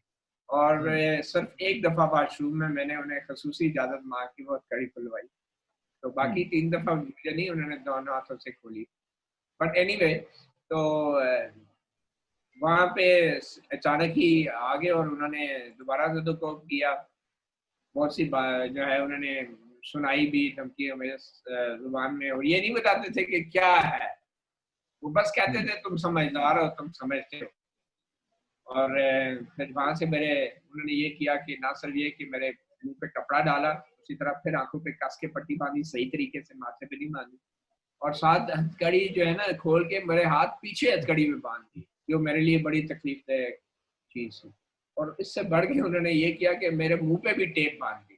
और सिर्फ एक दफा वॉशरूम में मैंने उन्हें खसूसी इजाजत मांग की, वो हथकड़ी खुलवाई, तो बाकी 3 दफा मुझे नहीं, उन्होंने दोनों हाथों से खोली। बट एनीवे, तो वहाँ पे अचानक ही आ गए और उन्होंने दोबारा सदुकोप किया, बहुत सी जो है उन्होंने सुनाई भी धमकियां मेरे जुबान में, और ये नहीं बताते थे कि क्या है, वो बस कहते थे तुम समझदार हो, तुम समझते हो। और फिर वहाँ से उन्होंने ये किया कि ना सिर्फ ये कि मेरे मुंह पे कपड़ा डाला, उसी तरह फिर आंखों पे कस के पट्टी बांधी, सही तरीके से माथे पे नहीं बांधी, और साथ हथकड़ी जो है ना खोल के मेरे हाथ पीछे हथकड़ी में बांध दी, जो मेरे लिए बड़ी तकलीफदेह चीज थी। और इससे बढ़ के उन्होंने ये किया कि मेरे मुंह पे भी टेप बांध दी,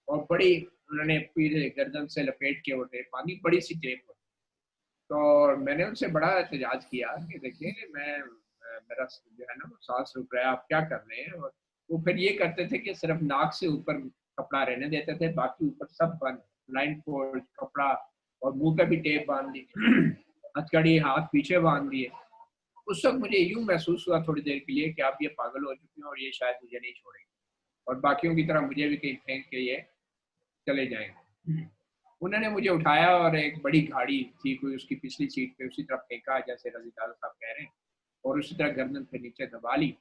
और बड़ी उन्होंने पूरे गर्दन से लपेट के वो टेप बांधी, बड़ी सी टेप। तो मैंने उनसे बड़ा एहतजाज किया कि देखिए मेरा जो है ना वो सांस रुक रहा है, आप क्या कर रहे हैं। और वो फिर ये करते थे कि सिर्फ नाक से ऊपर कपड़ा रहने देते थे, बाकी ऊपर सब बंद, ब्लाइंड फोल्ड कपड़ा, और मुंह पे भी टेप बांध दी, हथकड़ी हाथ पीछे बांध दिए। उस वक्त मुझे यूं महसूस हुआ थोड़ी देर के लिए कि आप ये पागल हो चुके हैं और ये शायद मुझे नहीं छोड़ेंगे, और बाकियों की तरह मुझे भी कहीं फेंक के ये चले जाएंगे। उन्होंने मुझे उठाया और एक बड़ी गाड़ी थी कोई, उसकी पिछली सीट पे उसी तरफ फेंका जैसे रजी दादा साहब कह रहे हैं, और उसी तरह गर्दन पे नीचे दबा ली,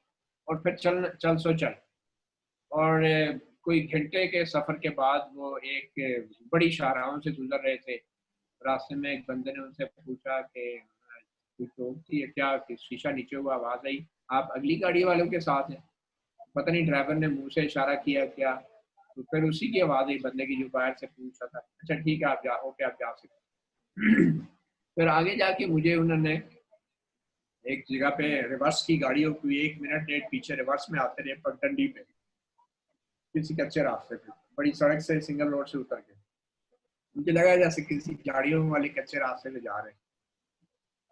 और फिर चल। और कोई घंटे के सफर के बाद वो एक बड़ी शाहराहों से गुजर रहे थे। रास्ते में एक बंदे ने उनसे पूछा कि कोई चोट थी क्या, कि शीशा नीचे हुआ, आवाज आई आप अगली गाड़ी वालों के साथ हैं। पता नहीं ड्राइवर ने मुंह से इशारा किया क्या, तो फिर उसी की आवाज आई बंदे की जो बाहर से पूछ रहा था, अच्छा ठीक है आप जा सकते। फिर आगे जाके मुझे उन्होंने एक जगह पे रिवर्स की गाड़ियों को 1 मिनट डेढ़ पीछे रिवर्स में आते रहे पगडंडी पे, किसी कच्चे रास्ते पे, बड़ी सड़क से सिंगल रोड से उतर के, मुझे लगा जैसे किसी गाड़ियों वाले कच्चे रास्ते में जा रहे हैं।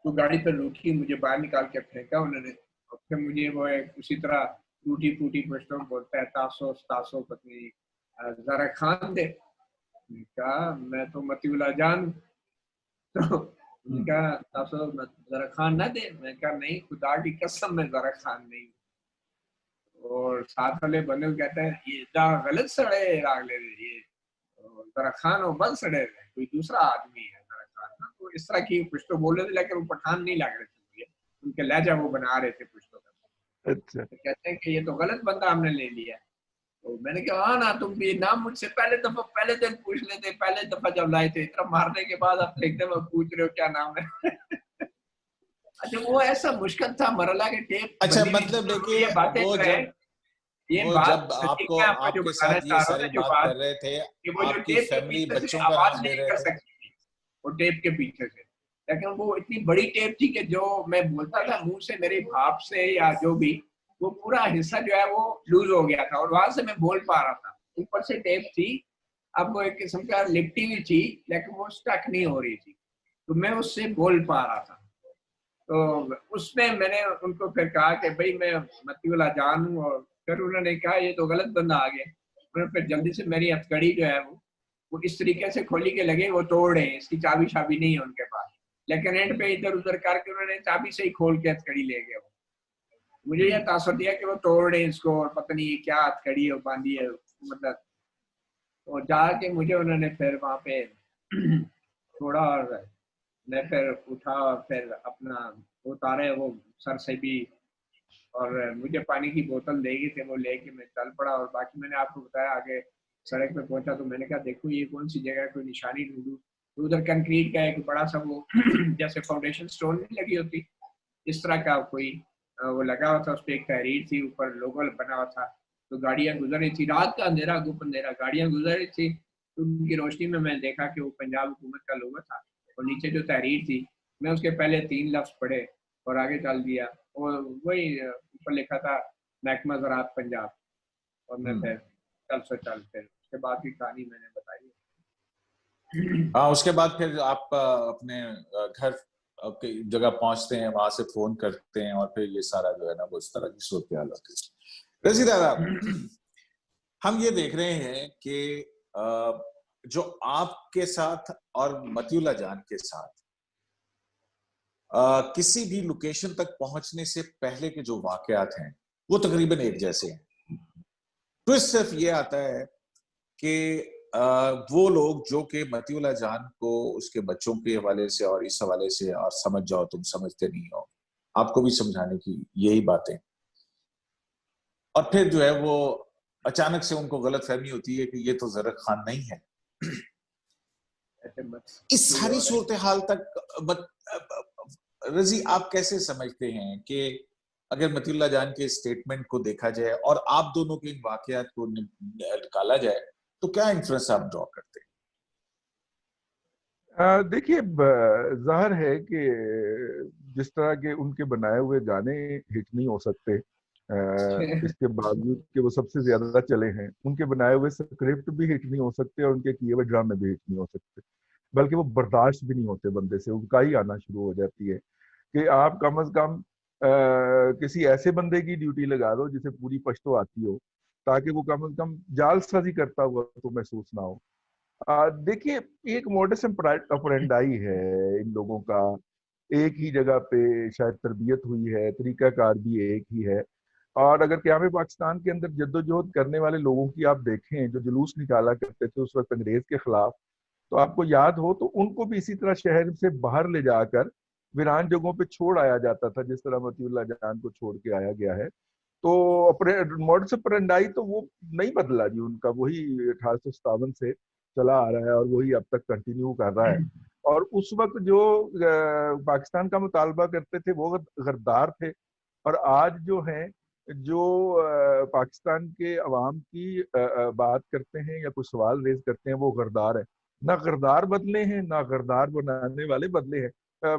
तो गाड़ी पर रुकी, मुझे बाहर निकाल के फेंका उन्होंने, और फिर मुझे वो उसी तरह टूटी फूटी पश्तों में बोलता है तासो पत्नी जरा खान दे। कहा मैं तो मतीउल्लाह जान, तो कहा तासो जरा खान ना दे। मैं कहा नहीं, खुदा की कसम मैं जरा खान नहीं। और साथ वाले बंदे कहते हैं ये गलत सड़े रागले, ये जरा खान और बल सड़े कोई दूसरा आदमी है जरा खान ना। तो इस तरह की पुश्तो बोल रहे थे, लेकिन वो पठान नहीं लग रहे थे मुझे, उनके लहजा वो बना रहे थे पुश्तो का। अच्छा, तो कहते हैं कि ये तो गलत बंदा हमने ले लिया। तो मैंने कहा हाँ ना, तुम भी नाम मुझसे पहले दिन पूछ लेते, पहले दफा जब लाए थे, इतना मारने के बाद आप एकदम पूछ रहे हो क्या नाम है। अच्छा, वो ऐसा मुश्किल था मरला के टेप। अच्छा, मतलब देखिए ये बातें वो जब आपको आपके साथ ये सारी बात कर रहे थे, आपकी फैमिली बच्चों का नाम ले रहे थे, वो टेप के पीछे से, लेकिन वो इतनी बड़ी टेप थी कि जो मैं बोलता था मुंह से मेरे भाप से या जो भी, वो पूरा हिस्सा जो है वो लूज हो गया था और वहां से मैं बोल पा रहा था। ऊपर से टेप थी, अब वो एक किस्म का लिपटी हुई थी लेकिन वो स्टक नहीं हो रही थी, तो मैं उससे बोल पा रहा था। तो उसमें मैंने उनको फिर कहा कि भाई मैं मतीउल्लाह जान हूँ, और फिर उन्होंने कहा ये तो गलत बंदा आ गया। उन्होंने फिर जल्दी से मेरी हथकड़ी जो है वो इस तरीके से खोली के लगे वो तोड़ रहे हैं, इसकी चाबी शाबी नहीं है उनके पास, लेकिन एंड पे इधर उधर करके उन्होंने चाबी से ही खोल के हथकड़ी ले गए। मुझे यह तासर दिया कि वो तोड़ रहे हैं इसको और पता नहीं क्या हथकड़ी है बांधी है, मतलब। और जाके मुझे उन्होंने फिर वहां पे छोड़ा और मैं फिर उठा और फिर अपना उतारे वो सर से भी, और मुझे पानी की बोतल देगी थे वो लेके मैं चल पड़ा। और बाकी मैंने आपको बताया आगे सड़क पे पहुंचा तो मैंने कहा देखो ये कौन सी जगह है, कोई निशानी ढूंढूं, तो उधर कंक्रीट का एक बड़ा सा वो जैसे फाउंडेशन स्टोन नहीं लगी होती इस तरह का कोई वो लगा हुआ था, उस पर एक तहरीर थी, ऊपर लोगो बना हुआ था। तो गाड़ियां गुजर रही थी, रात का अंधेरा गुप अंधेरा, गाड़ियां गुजर रही थी, तो उनकी रोशनी में मैं देखा कि वो पंजाब हुकूमत का लोगो था और नीचे जो तहरीर थी मैं उसके पहले 3 लफ्ज पढ़े और आगे चल दिया। और वही ऊपर लिखा था महकमा ज़राअत पंजाब, और मैं फिर चल फिर उसके बाद की कहानी मैंने बताई। हाँ, उसके बाद फिर आप अपने घर की जगह पहुंचते हैं, वहां से फोन करते हैं और फिर ये सारा जो है ना वो इस तरह की सूरत हाल होती है। रजी दादा, हम ये देख रहे हैं कि जो आपके साथ और मतीउल्लाह जान के साथ किसी भी लोकेशन तक पहुंचने से पहले के जो वाकयात हैं वो तकरीबन एक जैसे हैं। ट्विस्ट सिर्फ ये आता है कि वो लोग जो कि मतीउल्लाह जान को उसके बच्चों के हवाले से और इस हवाले से और समझ जाओ तुम समझते नहीं हो, आपको भी समझाने की यही बातें, और फिर जो है वो अचानक से उनको गलत फहमी होती है कि ये तो ज़रक खान नहीं है। इस सारी सूरत हाल तक रजी आप कैसे समझते हैं कि अगर मतीउल्लाह जान के स्टेटमेंट को देखा जाए और आप दोनों के इन वाकयात को निकाला जाए तो क्या इंफ्रेंस आप ड्रॉ करते हैं? देखिए, जाहिर है कि जिस तरह के उनके बनाए हुए गाने हिट नहीं हो सकते, इसके बावजूद कि वो सबसे ज्यादा चले हैं, उनके बनाए हुए स्क्रिप्ट भी हिट नहीं हो सकते और उनके किए हुए ड्रामे भी हिट नहीं हो सकते, बल्कि वो बर्दाश्त भी नहीं होते बंदे से, उनका ही आना शुरू हो जाती है कि आप कम अज कम किसी ऐसे बंदे की ड्यूटी लगा दो जिसे पूरी पश्तो आती हो, ताकि वो कम अज कम जालसाजी करता हुआ तो महसूस ना हो। देखिए, एक मॉडस ऑपरेंडाई है इन लोगों का, एक ही जगह पे शायद तरबियत हुई है, तरीकाकार भी एक ही है। और अगर क़याम पाकिस्तान के अंदर जद्दोजहद करने वाले लोगों की आप देखें जो जुलूस निकाला करते थे उस वक्त अंग्रेज के खिलाफ, तो आपको याद हो तो उनको भी इसी तरह शहर से बाहर ले जाकर वीरान जगहों पे छोड़ आया जाता था, जिस तरह मतीउल्लाह जान को छोड़ के आया गया है। तो अपने मॉडस ऑपरेंडाई तो वो नहीं बदला जी उनका, वही 1857 से चला आ रहा है और वही अब तक कंटिन्यू कर रहा है। और उस वक्त जो पाकिस्तान का मुतालबा करते थे वो गद्दार थे, और आज जो हैं जो पाकिस्तान के अवाम की बात करते हैं या कुछ सवाल रेज करते हैं वो गद्दार है। ना गद्दार बदले हैं ना गद्दार बनाने वाले बदले हैं,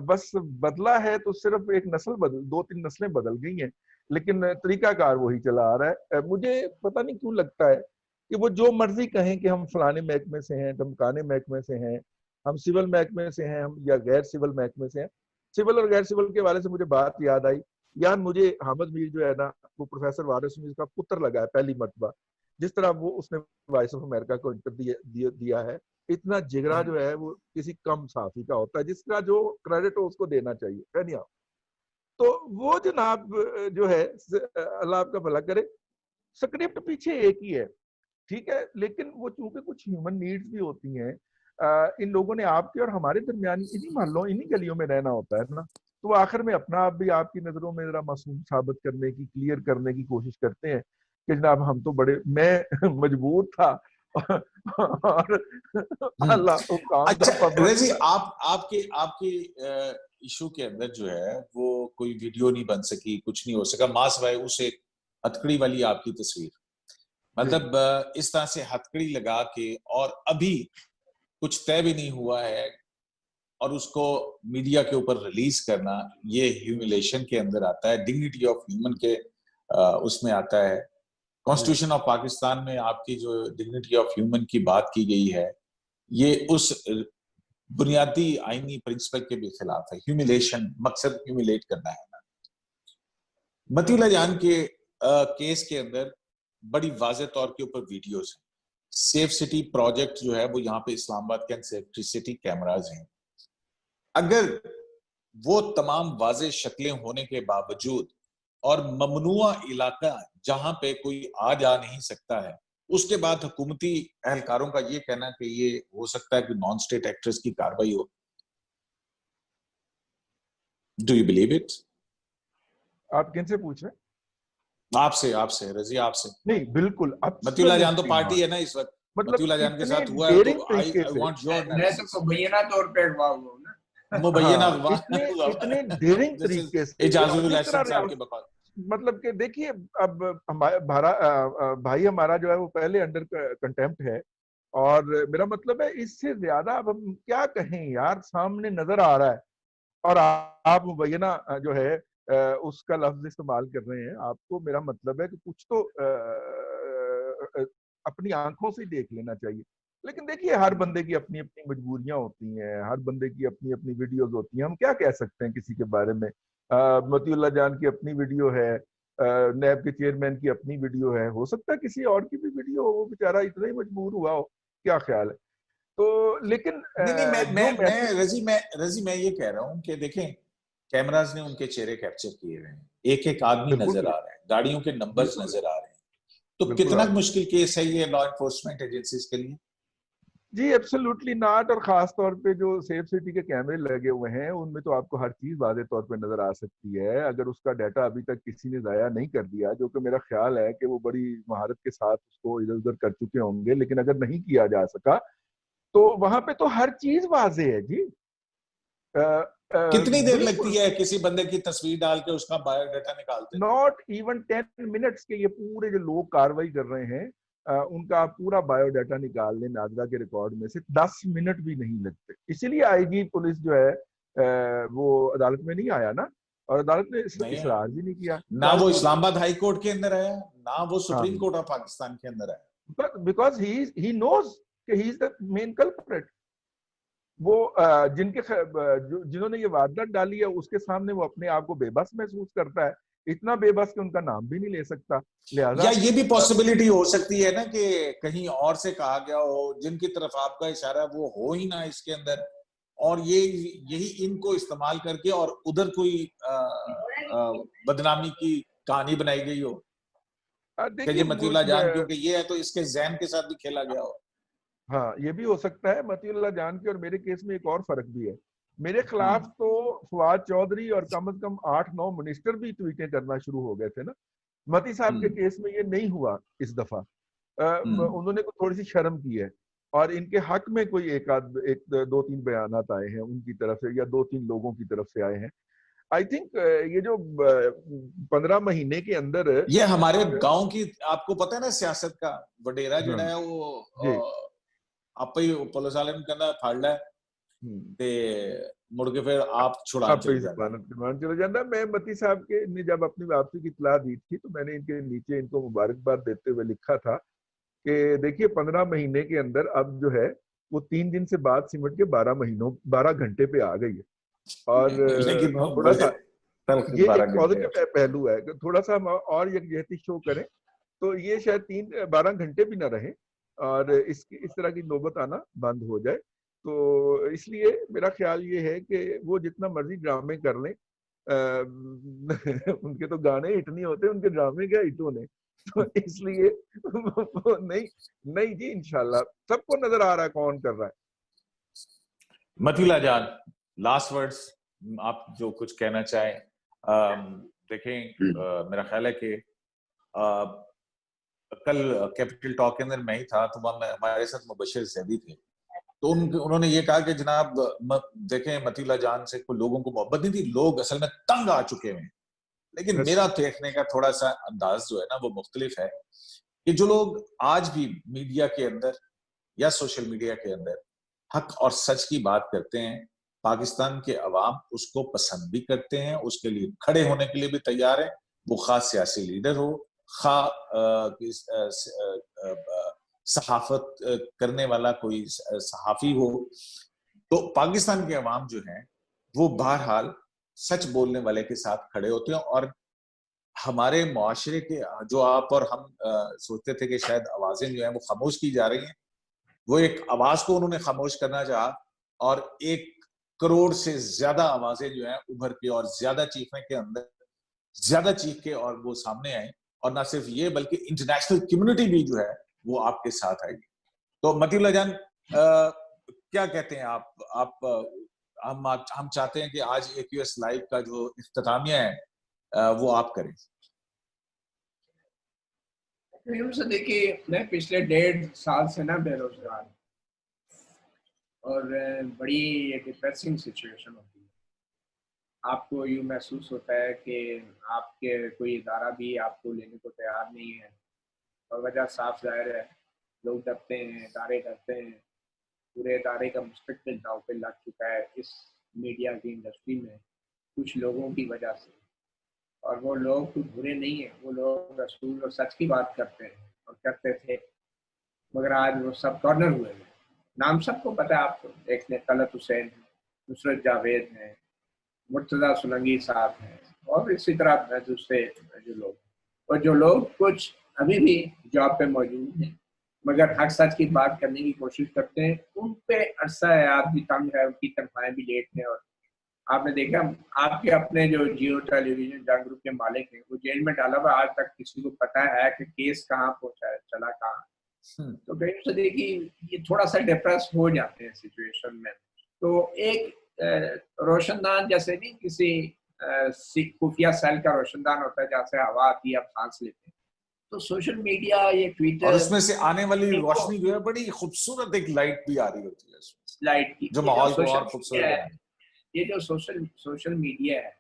बस बदला है तो सिर्फ एक नस्ल बदल, 2-3 नस्लें बदल गई हैं, लेकिन तरीकाकार वही चला आ रहा है। मुझे पता नहीं क्यों लगता है कि वो जो मर्जी कहें कि हम फलाने महकमे से हैं, धमकाने महकमे से हैं, हम सिविल महकमे से हैं, हम या गैर सिविल महकमे से हैं। सिविल और गैर सिविल के वाले से मुझे बात याद आई, यार मुझे हामिद मीर जो है ना वो प्रोफेसर वारिस मीर का पुत्र लगा है पहली मर्तबा, जिस तरह वो उसने वॉइस ऑफ अमेरिका को इंटरव्यू दिया है, इतना जिगरा जो है वो किसी कम साफी का होता है, जिसका जो क्रेडिट हो उसको देना चाहिए, है नहीं आप? तो वो जनाब जो है अल्लाह आपका भला करे, स्क्रिप्ट पीछे एक ही है, ठीक है, लेकिन वो चूंकि कुछ ह्यूमन नीड्स भी होती हैं, इन लोगों ने आपके और हमारे दरमियान इन्हीं मोहल्लों इन्हीं गलियों में रहना होता है ना, तो आखिर में अपना आप भी आपकी नजरों में जरा मासूम साबित करने की, क्लियर करने की कोशिश करते हैं कि जनाब हम तो बड़े, मैं मजबूर था और अल्लाह को काम था अच्छा रजी, पाबंद। आपके आपके इशू के अंदर जो है वो कोई वीडियो नहीं बन सकी, कुछ नहीं हो सका, मास भाई उस एक हथकड़ी वाली आपकी तस्वीर, मतलब इस तरह से हथकड़ी लगा के और अभी कुछ तय भी नहीं हुआ है और उसको मीडिया के ऊपर रिलीज करना, ये ह्यूमिलेशन के अंदर आता है, डिग्निटी ऑफ ह्यूमन के उसमें आता है। कॉन्स्टिट्यूशन ऑफ पाकिस्तान में आपकी जो डिग्निटी ऑफ ह्यूमन की बात की गई है, ये उस बुनियादी आईनी प्रिंसिपल के भी खिलाफ है। ह्यूमिलेशन, मकसद ह्यूमिलेट करना है ना। मतीउल्लाह जान के केस के अंदर बड़ी वाज़ेह तौर के ऊपर वीडियोस हैं। सेफ सिटी प्रोजेक्ट जो है वो यहाँ पे इस्लामाबाद के सेफ सिटी कैमराज हैं। अगर वो तमाम वाज़ेह शक्लें होने के बावजूद और ममनुआ इलाका जहां पे कोई आ जा नहीं सकता है, उसके बाद हुकूमती एहलकारों का ये कहना कि ये हो सकता है कि नॉन स्टेट एक्टर्स की कार्रवाई हो। Do you believe it? आप किन से पूछ रहे हैं? आपसे रजी, आपसे। नहीं, बिल्कुल मतीउल्लाह जान तो absolutely पार्टी not. है ना इस वक्त। मतलब मतीउल्लाह जान के इतने साथ हुआ है तो डेरिंग आई तरीके से, वांट योर मैं तो मुबैना तौर पे अगवा हुआ हूं ना। मुबैना हाँ, इतने डेरिंग तरीके से इजाजुल जिस हसन तरह साहब के बकौल। मतलब कि देखिए, अब हमारा भाई हमारा जो है वो पहले अंडर कंटेम्प्ट है, और मेरा मतलब है इससे ज्यादा अब हम क्या कहें यार, सामने नजर आ रहा है और आप मुबैना जो है उसका लफ्ज इस्तेमाल कर रहे हैं। आपको, मेरा मतलब है कि कुछ तो अपनी आंखों से देख लेना चाहिए। लेकिन देखिए, हर बंदे की अपनी अपनी मजबूरियां होती हैं, हर बंदे की अपनी अपनी वीडियोस होती हैं। हम क्या कह सकते हैं किसी के बारे में? मतीउल्लाह जान की अपनी वीडियो है, नैब के चेयरमैन की अपनी वीडियो है, हो सकता है किसी और की भी वीडियो हो, वो बेचारा इतना ही मजबूर हुआ हो, क्या ख्याल है? तो लेकिन नहीं, जो मैसेज, रजी मैं ये कह रहा हूँ कि देखें, कैमराज ने उनके चेहरे कैप्चर किए हुए हैं, एक एक आदमी बिल्कुल नजर आ रहा है, गाड़ियों के नंबर्स बिल्कुल नजर आ रहे हैं। तो बिल्कुल कितना आ रहा है मुश्किल केस है ये लॉ एनफोर्समेंट एजेंसीज के लिए? जी, एब्सोल्युटली नॉट। और खास तौर पे जो सेफ सिटी के कैमरे लगे हुए हैं उनमें तो आपको हर चीज वाज़ेह तौर पे नजर आ सकती है। अगर उसका डाटा अभी तक किसी ने जाया नहीं कर दिया, जो कि मेरा ख्याल है कि वो बड़ी महारत के साथ उसको इधर उधर कर चुके होंगे, लेकिन अगर नहीं किया जा सका तो वहां पे तो हर चीज वाज़ेह है जी। कितनी देर लगती बिल्कुल, है किसी बंदे की तस्वीर डाल के उसका बायोडाटा निकालते हैं? नॉट इवन 10 मिनट्स के ये पूरे जो लोग कार्रवाई कर रहे हैं, उनका पूरा बायोडाटा निकाल लें नादरा के रिकॉर्ड में से 10 मिनट भी नहीं लगते। इसीलिए आईजी पुलिस जो है वो अदालत में नहीं आया ना, और अदालत ने नहीं है इसरार भी नहीं किया। ना, वो जायज बात इस्लामाबाद हाई कोर्ट के अंदर है, ना वो है। हाँ, सुप्रीम कोर्ट ऑफ पाकिस्तान के अंदर है। बिकॉज ही नोज कि he is the main culprit. वो जिन्होंने ये वारदात डाली है उसके सामने वो अपने आप को बेबस महसूस करता है, इतना बेबस कि उनका नाम भी नहीं ले सकता। लिहाजा या ये भी पॉसिबिलिटी हो सकती है ना कि कहीं और से कहा गया हो, जिनकी तरफ आपका इशारा है वो हो ही ना इसके अंदर, और ये यही इनको इस्तेमाल करके और उधर कोई बदनामी की कहानी बनाई गई हो कि देखिए ये मतीउल्लाह जान क्योंकि ये है तो इसके जहन के साथ भी खेला गया हो। हाँ, ये भी हो सकता है। मतीउल्लाह जान के और मेरे केस में एक और फर्क भी है। मेरे खिलाफ तो फवाद चौधरी और कम से कम 8-9 मिनिस्टर भी ट्वीटें करना शुरू हो गए थे ना। मती साहब के केस में ये नहीं हुआ इस दफा। उन्होंने थोड़ी सी शर्म की है, और इनके हक में कोई एक दो तीन बयानात आए हैं उनकी तरफ से, या 2-3 लोगों की तरफ से आए हैं। आई थिंक ये जो 15 महीने के अंदर ये हमारे गांव की, आपको पता है ना सियासत का वडेरा हाँ जड़ा है वो जी, आप ही पुलिस वाले ने कहना फाड़ लै ते मुड़ के फिर आप छुड़ान आप पे चले जाता। जमानत दिलवाने चले जाना। मैं मती साहब के ने जब अपनी वापसी की इतला दी थी तो मैंने इनके नीचे इनको मुबारकबाद देते हुए लिखा था कि देखिए 15 महीने के अंदर अब जो है वो 3 दिन से बाद सिमट के 12 घंटे पे आ गई है। और लेकिन वो थोड़ा बड़े सा तल्ख ये 12 एक घंटे पॉजिटिव पहलू है कि थोड़ा सा हम और यकजहती शो करें तो ये शायद 12 घंटे भी ना रहे और इस तरह की नौबत आना बंद हो जाए। तो इसलिए मेरा ख्याल ये है कि वो जितना मर्जी ड्रामे कर लें, उनके तो गाने हिट नहीं होते, उनके ड्रामे क्या हिट होने। तो इसलिए वो नहीं, नहीं जी, इंशाल्लाह सबको नजर आ रहा है कौन कर रहा है। मतीउल्लाह जान, लास्ट वर्ड्स, आप जो कुछ कहना चाहें। देखें, मेरा ख्याल है कि कल कैपिटल टॉक के अंदर मैं ही था, तो हमारे साथ मुबशिर जैदी थे। तो उन्होंने ये कहा कि जनाब देखें, मतीउल्लाह जान से कोई लोगों को मोहब्बत नहीं थी, लोग असल में तंग आ चुके हैं। लेकिन मेरा देखने का थोड़ा सा अंदाज जो है ना वो मुख्तलिफ है कि जो लोग आज भी मीडिया के अंदर या सोशल मीडिया के अंदर हक और सच की बात करते हैं, पाकिस्तान के अवाम उसको पसंद भी करते हैं, उसके लिए खड़े होने के लिए भी तैयार है, वो खास सियासी लीडर हो, खा सहाफत करने वाला कोई सहाफी हो, तो पाकिस्तान के अवाम जो है वो बहरहाल सच बोलने वाले के साथ खड़े होते हैं। और हमारे मुआशरे के जो आप और हम सोचते थे कि शायद आवाजें जो है वो खामोश की जा रही हैं, वो एक आवाज को उन्होंने खामोश करना चाहा और 1 करोड़ से ज्यादा आवाजें जो है उभर के और ज्यादा चीखने के अंदर ज्यादा चीख के और वो सामने आए। और ना सिर्फ ये बल्कि इंटरनेशनल कम्युनिटी भी जो है वो आपके साथ आएगी। तो मतीउल्लाह जान, क्या कहते हैं आप हम चाहते हैं कि आज AQS लाइव का जो इख्तितामिया है वो आप करें। से देखिए, मैं पिछले 1.5 साल से ना बेरोजगार और बड़ी डिप्रेसिंग सिचुएशन होती है। आपको यूँ महसूस होता है कि आपके कोई इदारा भी आपको लेने को तैयार नहीं है, और वजह साफ ज़ाहिर है, लोग डरते हैं, इदारे डरते हैं, पूरे इदारे का मुस्तकबिल दांव पे लग चुका है इस मीडिया की इंडस्ट्री में कुछ लोगों की वजह से। और वो लोग कुछ बुरे नहीं हैं, वो लोग रसूल और सच की बात करते हैं और करते थे, मगर आज वो सब कॉर्नर हुए हैं। नाम सबको पता है आपको, एक ने तलत हुसैन है, नुसरत जावेद हैं, मुर्तज़ा सुलंगी साहब हैं, और इसी तरह दूसरे जो लोग, और जो लोग कुछ अभी भी जॉब पे मौजूद हैं मगर हक सच की बात करने की कोशिश करते हैं, उन पे अरसा हयात भी तंग है, उनकी तनख्वाहें भी लेट हैं। और आपने देखा, आपके अपने जो जियो टेलीविजन जंग ग्रुप के मालिक हैं, वो जेल में डाला हुआ, आज तक किसी को पता है कि केस कहाँ पहुंचा है, चला कहाँ। तो कहीं से देखिए, ये थोड़ा सा डिप्रेस हो जाते हैं सिचुएशन में। तो एक रोशनदान जैसे नहीं, किसी खुफिया सेल का रोशनदान होता है, जैसे हवा आती है आप सांस लेते हैं, तो सोशल मीडिया, ये ट्विटर, और उसमें से आने वाली रोशनी जो है बड़ी खूबसूरत एक लाइट भी आ रही होती है लाइट की, जो माहौल को और खूबसूरत बनाती है। ये जो सोशल मीडिया है,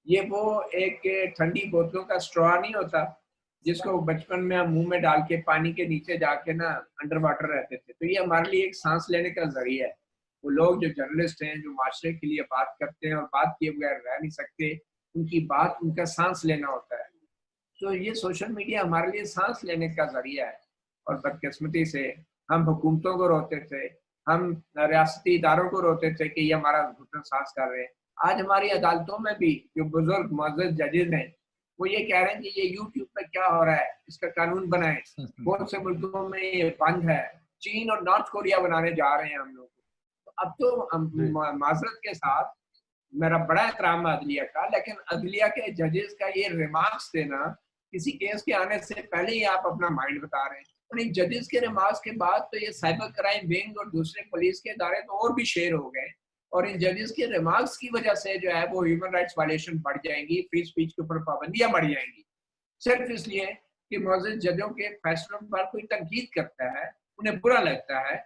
ये वो एक ठंडी बोतलों का स्ट्रॉ नहीं होता जिसको बचपन में हम मुंह में डाल के पानी के नीचे जाके ना अंडर वाटर रहते थे। तो ये हमारे लिए एक सांस लेने का जरिया है। वो लोग जो जर्नलिस्ट हैं, जो माशरे के लिए बात करते हैं और बात किए बगैर रह नहीं सकते, उनकी बात उनका सांस लेना होता है। तो ये सोशल मीडिया हमारे लिए सांस लेने का जरिया है। और बदकिस्मती से हम हुकूमतों को रोते थे, हम रियासती इदारों को रोते थे कि ये हमारा घुटन सांस कर रहे हैं। आज हमारी अदालतों में भी जो बुजुर्ग मुअज़्ज़ज़ जजेस हैं, वो ये कह रहे हैं कि ये यूट्यूब पे क्या हो रहा है, इसका कानून बनाएं। बहुत से मुल्कों में ये बंद है, चीन और नॉर्थ कोरिया बनाने जा रहे हैं हम लोग। तो अब तो माजरत के साथ, मेरा बड़ा एहतराम है अदलिया का, लेकिन अदलिया के जजेस का ये रिमार्क्स देना, किसी केस के आने से पहले ही आप अपना माइंड बता रहे हैं। और इन जजेस के रिमार्क्स के बाद तो ये साइबर क्राइम विंग और दूसरे पुलिस के इदारे तो और भी शेर हो गए। और इन जजेस के रिमार्क्स की वजह से जो है वो ह्यूमन राइट्स वायलेशन बढ़ जाएंगी, फ्री स्पीच के ऊपर पाबंदियां बढ़ जाएंगी, सिर्फ इसलिए कि मुअज़्ज़ज़ जजों के फैसलों पर कोई तनकीद करता है, उन्हें बुरा लगता है।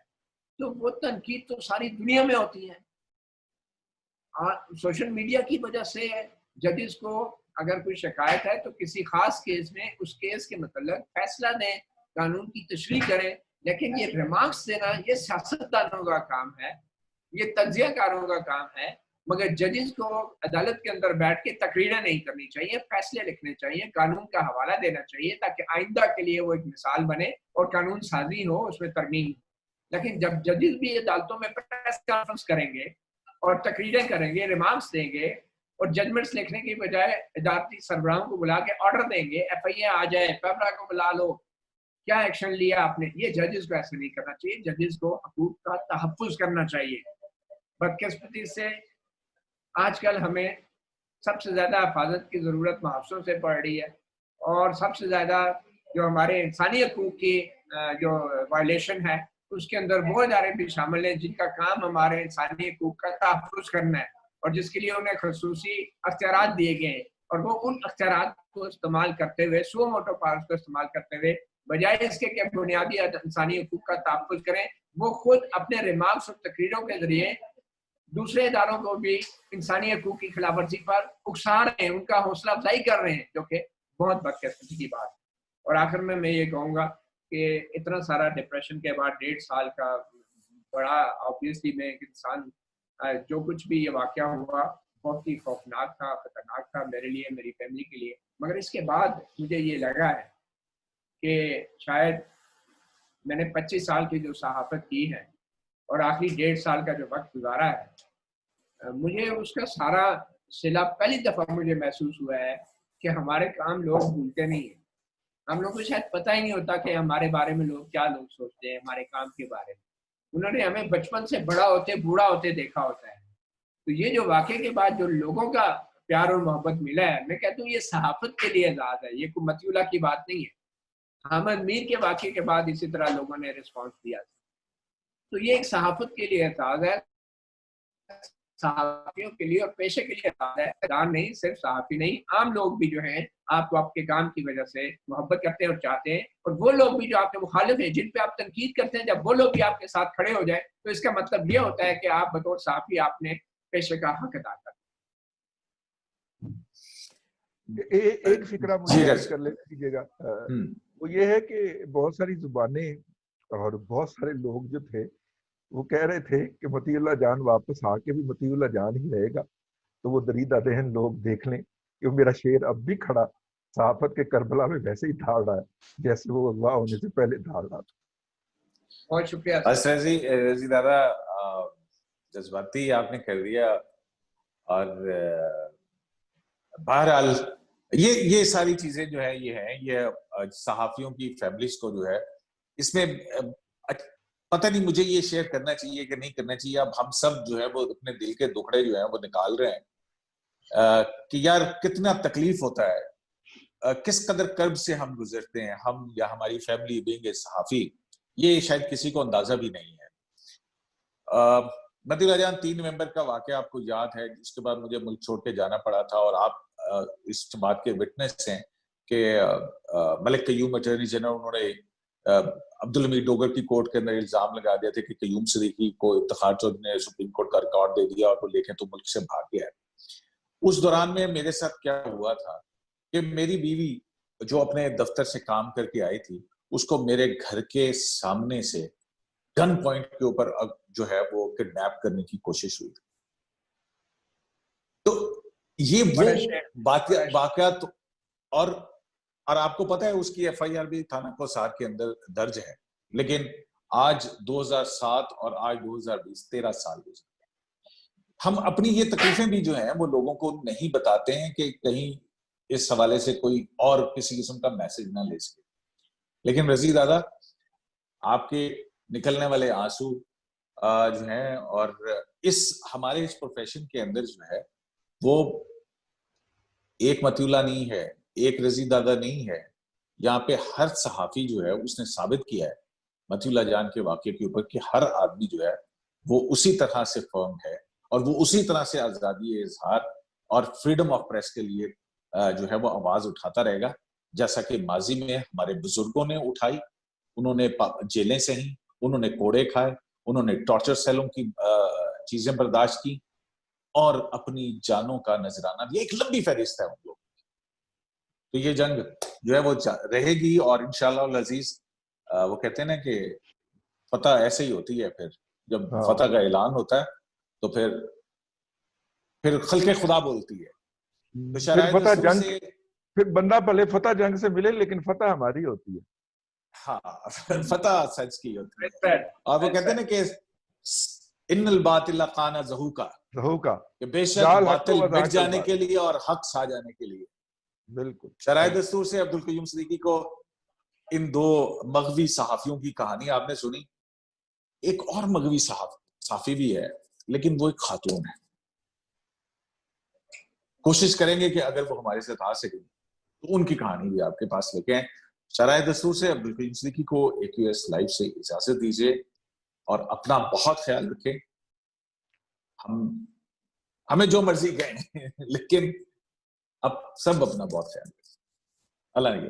तो वो तनकीद तो सारी दुनिया में होती है। सोशल मीडिया की वजह से जजेस को अगर कोई शिकायत है तो किसी खास केस में उस केस के मतलब फैसला दें, कानून की तशरीह करें, लेकिन ये रिमार्क्स देना ये सियासतदानों का काम है, ये तज्जियाकारों का काम है। मगर जजेस को अदालत के अंदर बैठ के तकरीरें नहीं करनी चाहिए, फैसले लिखने चाहिए, कानून का हवाला देना चाहिए, ताकि आइंदा के लिए वो एक मिसाल बने और कानून साजी हो, उसमें तरमीम। लेकिन जब जजेस भी अदालतों में प्रेस कॉन्फ्रेंस करेंगे और तकरीरें करेंगे, रिमार्क्स देंगे और जजमेंट्स लिखने की बजाय अदालती सरबराहों को बुला के ऑर्डर देंगे, FIA आ जाए, पेपरा को बुला लो, क्या एक्शन लिया आपने, ये जजेस को ऐसे नहीं करना चाहिए। जजेस को हकूक का तहफ़्फ़ुज़ करना चाहिए। बदकिस्मती से आजकल हमें सबसे ज़्यादा हिफाजत की ज़रूरत मुहाफ़िज़ों से पड़ रही है, और सबसे ज़्यादा जो हमारे इंसानी हकूक़ की जो वायलेशन है, उसके अंदर वो इदारे भी शामिल हैं जिनका काम हमारे इंसानी हकूक़ का तहफ़्फ़ुज़ करना है, और जिसके लिए उन्हें ख़ुसूसी अख्तियारात दिए गए हैं। और वो उन अख्तियारात को इस्तेमाल करते हुए, सुओ मोटो पावर्स को इस्तेमाल करते हुए, बजाय इसके कि बुनियादी इंसानी हकूक़ का तहफ़्फ़ुज़ करें, वो खुद अपने रिमार्क्स और तकरीरों के ज़रिए दूसरे इदारों को भी इंसानी हकूक़ की खिलाफवर्जी पर उकसा रहे हैं, उनका हौसला अफजाई कर रहे हैं, जो कि बहुत बदकिस्मती की बात है। और आखिर में मैं ये कहूँगा कि इतना सारा डिप्रेशन के बाद 1.5 साल का बड़ा ऑब्वियसली में एक इंसान जो कुछ भी ये वाक़या हुआ बहुत ही खौफनाक था, खतरनाक था मेरे लिए, मेरी फैमिली के लिए। मगर इसके बाद मुझे ये लगा है कि शायद मैंने 25 साल की जो सहाफ़त की है और आखिरी 1.5 साल का जो वक्त गुजारा है, मुझे उसका सारा सिला पहली दफ़ा मुझे महसूस हुआ है कि हमारे काम लोग भूलते नहीं हैं। हम लोग को शायद पता ही नहीं होता कि हमारे बारे में क्या लोग सोचते हैं, हमारे काम के बारे में। उन्होंने हमें बचपन से बड़ा होते, बूढ़ा होते देखा होता है। तो ये जो वाक़े के बाद जो लोगों का प्यार और मोहब्बत मिला है, मैं कहता हूँ ये सहाफ़त के लिए एज़ाज़ है, ये कोई मतिउल्लाह की बात नहीं है। अहमद मीर के वाक़े के बाद इसी तरह लोगों ने रिस्पॉन्स दिया। तो ये एक सहाफ़त के लिए एज़ाज़ है, सहाफ़ियों के लिए और पेशे के लिए एज़ाज़ है। ऐलान नहीं, सिर्फ सहाफ़ी नहीं, आम लोग भी जो हैं आपको आपके काम की वजह से मोहब्बत करते हैं और चाहते हैं। और वो लोग भी जो आपके मुखालिफ हैं, जिन पे आप तनकीद करते हैं, जब वो लोग भी आपके साथ खड़े हो जाए, तो इसका मतलब ये होता है कि आप बतौर सहाफ़ी आपने पेशे का हक अदा कर। एक फिक्रा मुझे जी, ऐड रज़। कर लेने दीजिएगा। वो ये है कि बहुत सारी जुबानें और बहुत सारे लोग जो थे वो कह रहे थे कि मतीउल्लाह जान वापस आके भी मतीउल्लाह जान ही रहेगा। तो वो दरीदा दहन लोग देख लें कि मेरा शेर अब भी खड़ा सहाफत के करबला में वैसे ही धाड़ रहा है जैसे वो अगवा होने से पहले धाड़ रहा था। बहुत शुक्रिया बस रजी दादा, जज्बाती आपने कर दिया। और बहरहाल ये सारी चीजें जो है ये सहाफियों की फैमिलीज को जो है इसमें पता नहीं मुझे ये शेयर करना चाहिए कि नहीं करना चाहिए। अब हम सब जो है वो अपने दिल के दुखड़े जो है वो निकाल रहे हैं कि यार कितना तकलीफ होता है, किस कदर कर्ब से हम गुजरते हैं, हम या हमारी फैमिली बीइंग ए सहाफी, ये शायद किसी को अंदाजा भी नहीं है। मतीउल्लाह जान 3 नवंबर का वाकया आपको याद है, जिसके बाद मुझे मुल्क छोड़ के जाना पड़ा था। और आप इस बात के विटनेस हैं कि मलिक कयूम अटॉर्नी जनरल, उन्होंने अब्दुल हमीद डोगर की कोर्ट के अंदर इल्जाम लगा दिया था कि कयूम सिद्दीकी को इफ्तिखार चौधरी ने सुप्रीम कोर्ट का रिकॉर्ड दे दिया और वो लेके तो मुल्क से भाग गया है। उस दौरान में मेरे साथ क्या हुआ था कि मेरी बीवी जो अपने दफ्तर से काम करके आई थी, उसको मेरे घर के सामने से गन पॉइंट के ऊपर जो है वो किडनैप करने की कोशिश हुई थी। तो ये वो वाकयात और आपको पता है उसकी एफआईआर भी थाना कोसार के अंदर दर्ज है। लेकिन आज 2007 और आज 2020 13 साल गुजर गए। हम अपनी ये तकलीफें भी जो हैं वो लोगों को नहीं बताते हैं कि कहीं इस हवाले से कोई और किसी किस्म का मैसेज ना ले सके। लेकिन रजी दादा, आपके निकलने वाले आंसू जो हैं और हमारे इस प्रोफेशन के अंदर जो है वो एक मतीउल्लाह नहीं है, एक रजी दादा नहीं है। यहाँ पे हर सहाफी जो है उसने साबित किया है मतीउल्लाह जान के वाकये के ऊपर कि हर आदमी जो है वो उसी तरह से फर्म है और वो उसी तरह से आजादी इजहार और फ्रीडम ऑफ प्रेस के लिए जो है वो आवाज उठाता रहेगा, जैसा कि माजी में हमारे बुजुर्गों ने उठाई। उन्होंने जेलें सही, उन्होंने कोड़े खाए, उन्होंने टॉर्चर सेलों की चीजें बर्दाश्त की और अपनी जानों का नजराना दिया। एक लंबी फहरिस्त है उन लोग। तो ये जंग जो है वो रहेगी और इंशाअल्लाह अजीज, वो कहते हैं ना कि फतह ऐसे ही होती है। फिर जब फतह का ऐलान होता है तो फिर खल्के खुदा बोलती है। तो फिर फतह जंग से फिर बंदा भले फतह जंग से मिले लेकिन फतह हमारी होती है। हाँ, फतह सच की होती है। और वो कहते हैं ना कि इन्नल बातिल काना ज़हूका, कि बेशक बातिल मिट जाने के लिए और हक छा जाने के लिए। बिल्कुल। शराय दस्तूर से अब्दुल कयूम सिद्दीकी को इन 2 मगवी सहाफियों की कहानी आपने सुनी। एक और मगवी सहाफी भी है, लेकिन वो एक खातून है। कोशिश करेंगे कि अगर वो हमारे साथ आ सके तो उनकी कहानी भी आपके पास लेके आए। शराय दस्तूर से अब्दुल कयूम सिद्दीकी को AQS लाइव से इजाजत दीजिए और अपना बहुत ख्याल रखें। हमें जो मर्जी कहें लेकिन अब सब अपना बहुत ख्याल रखें। अल्लाह ने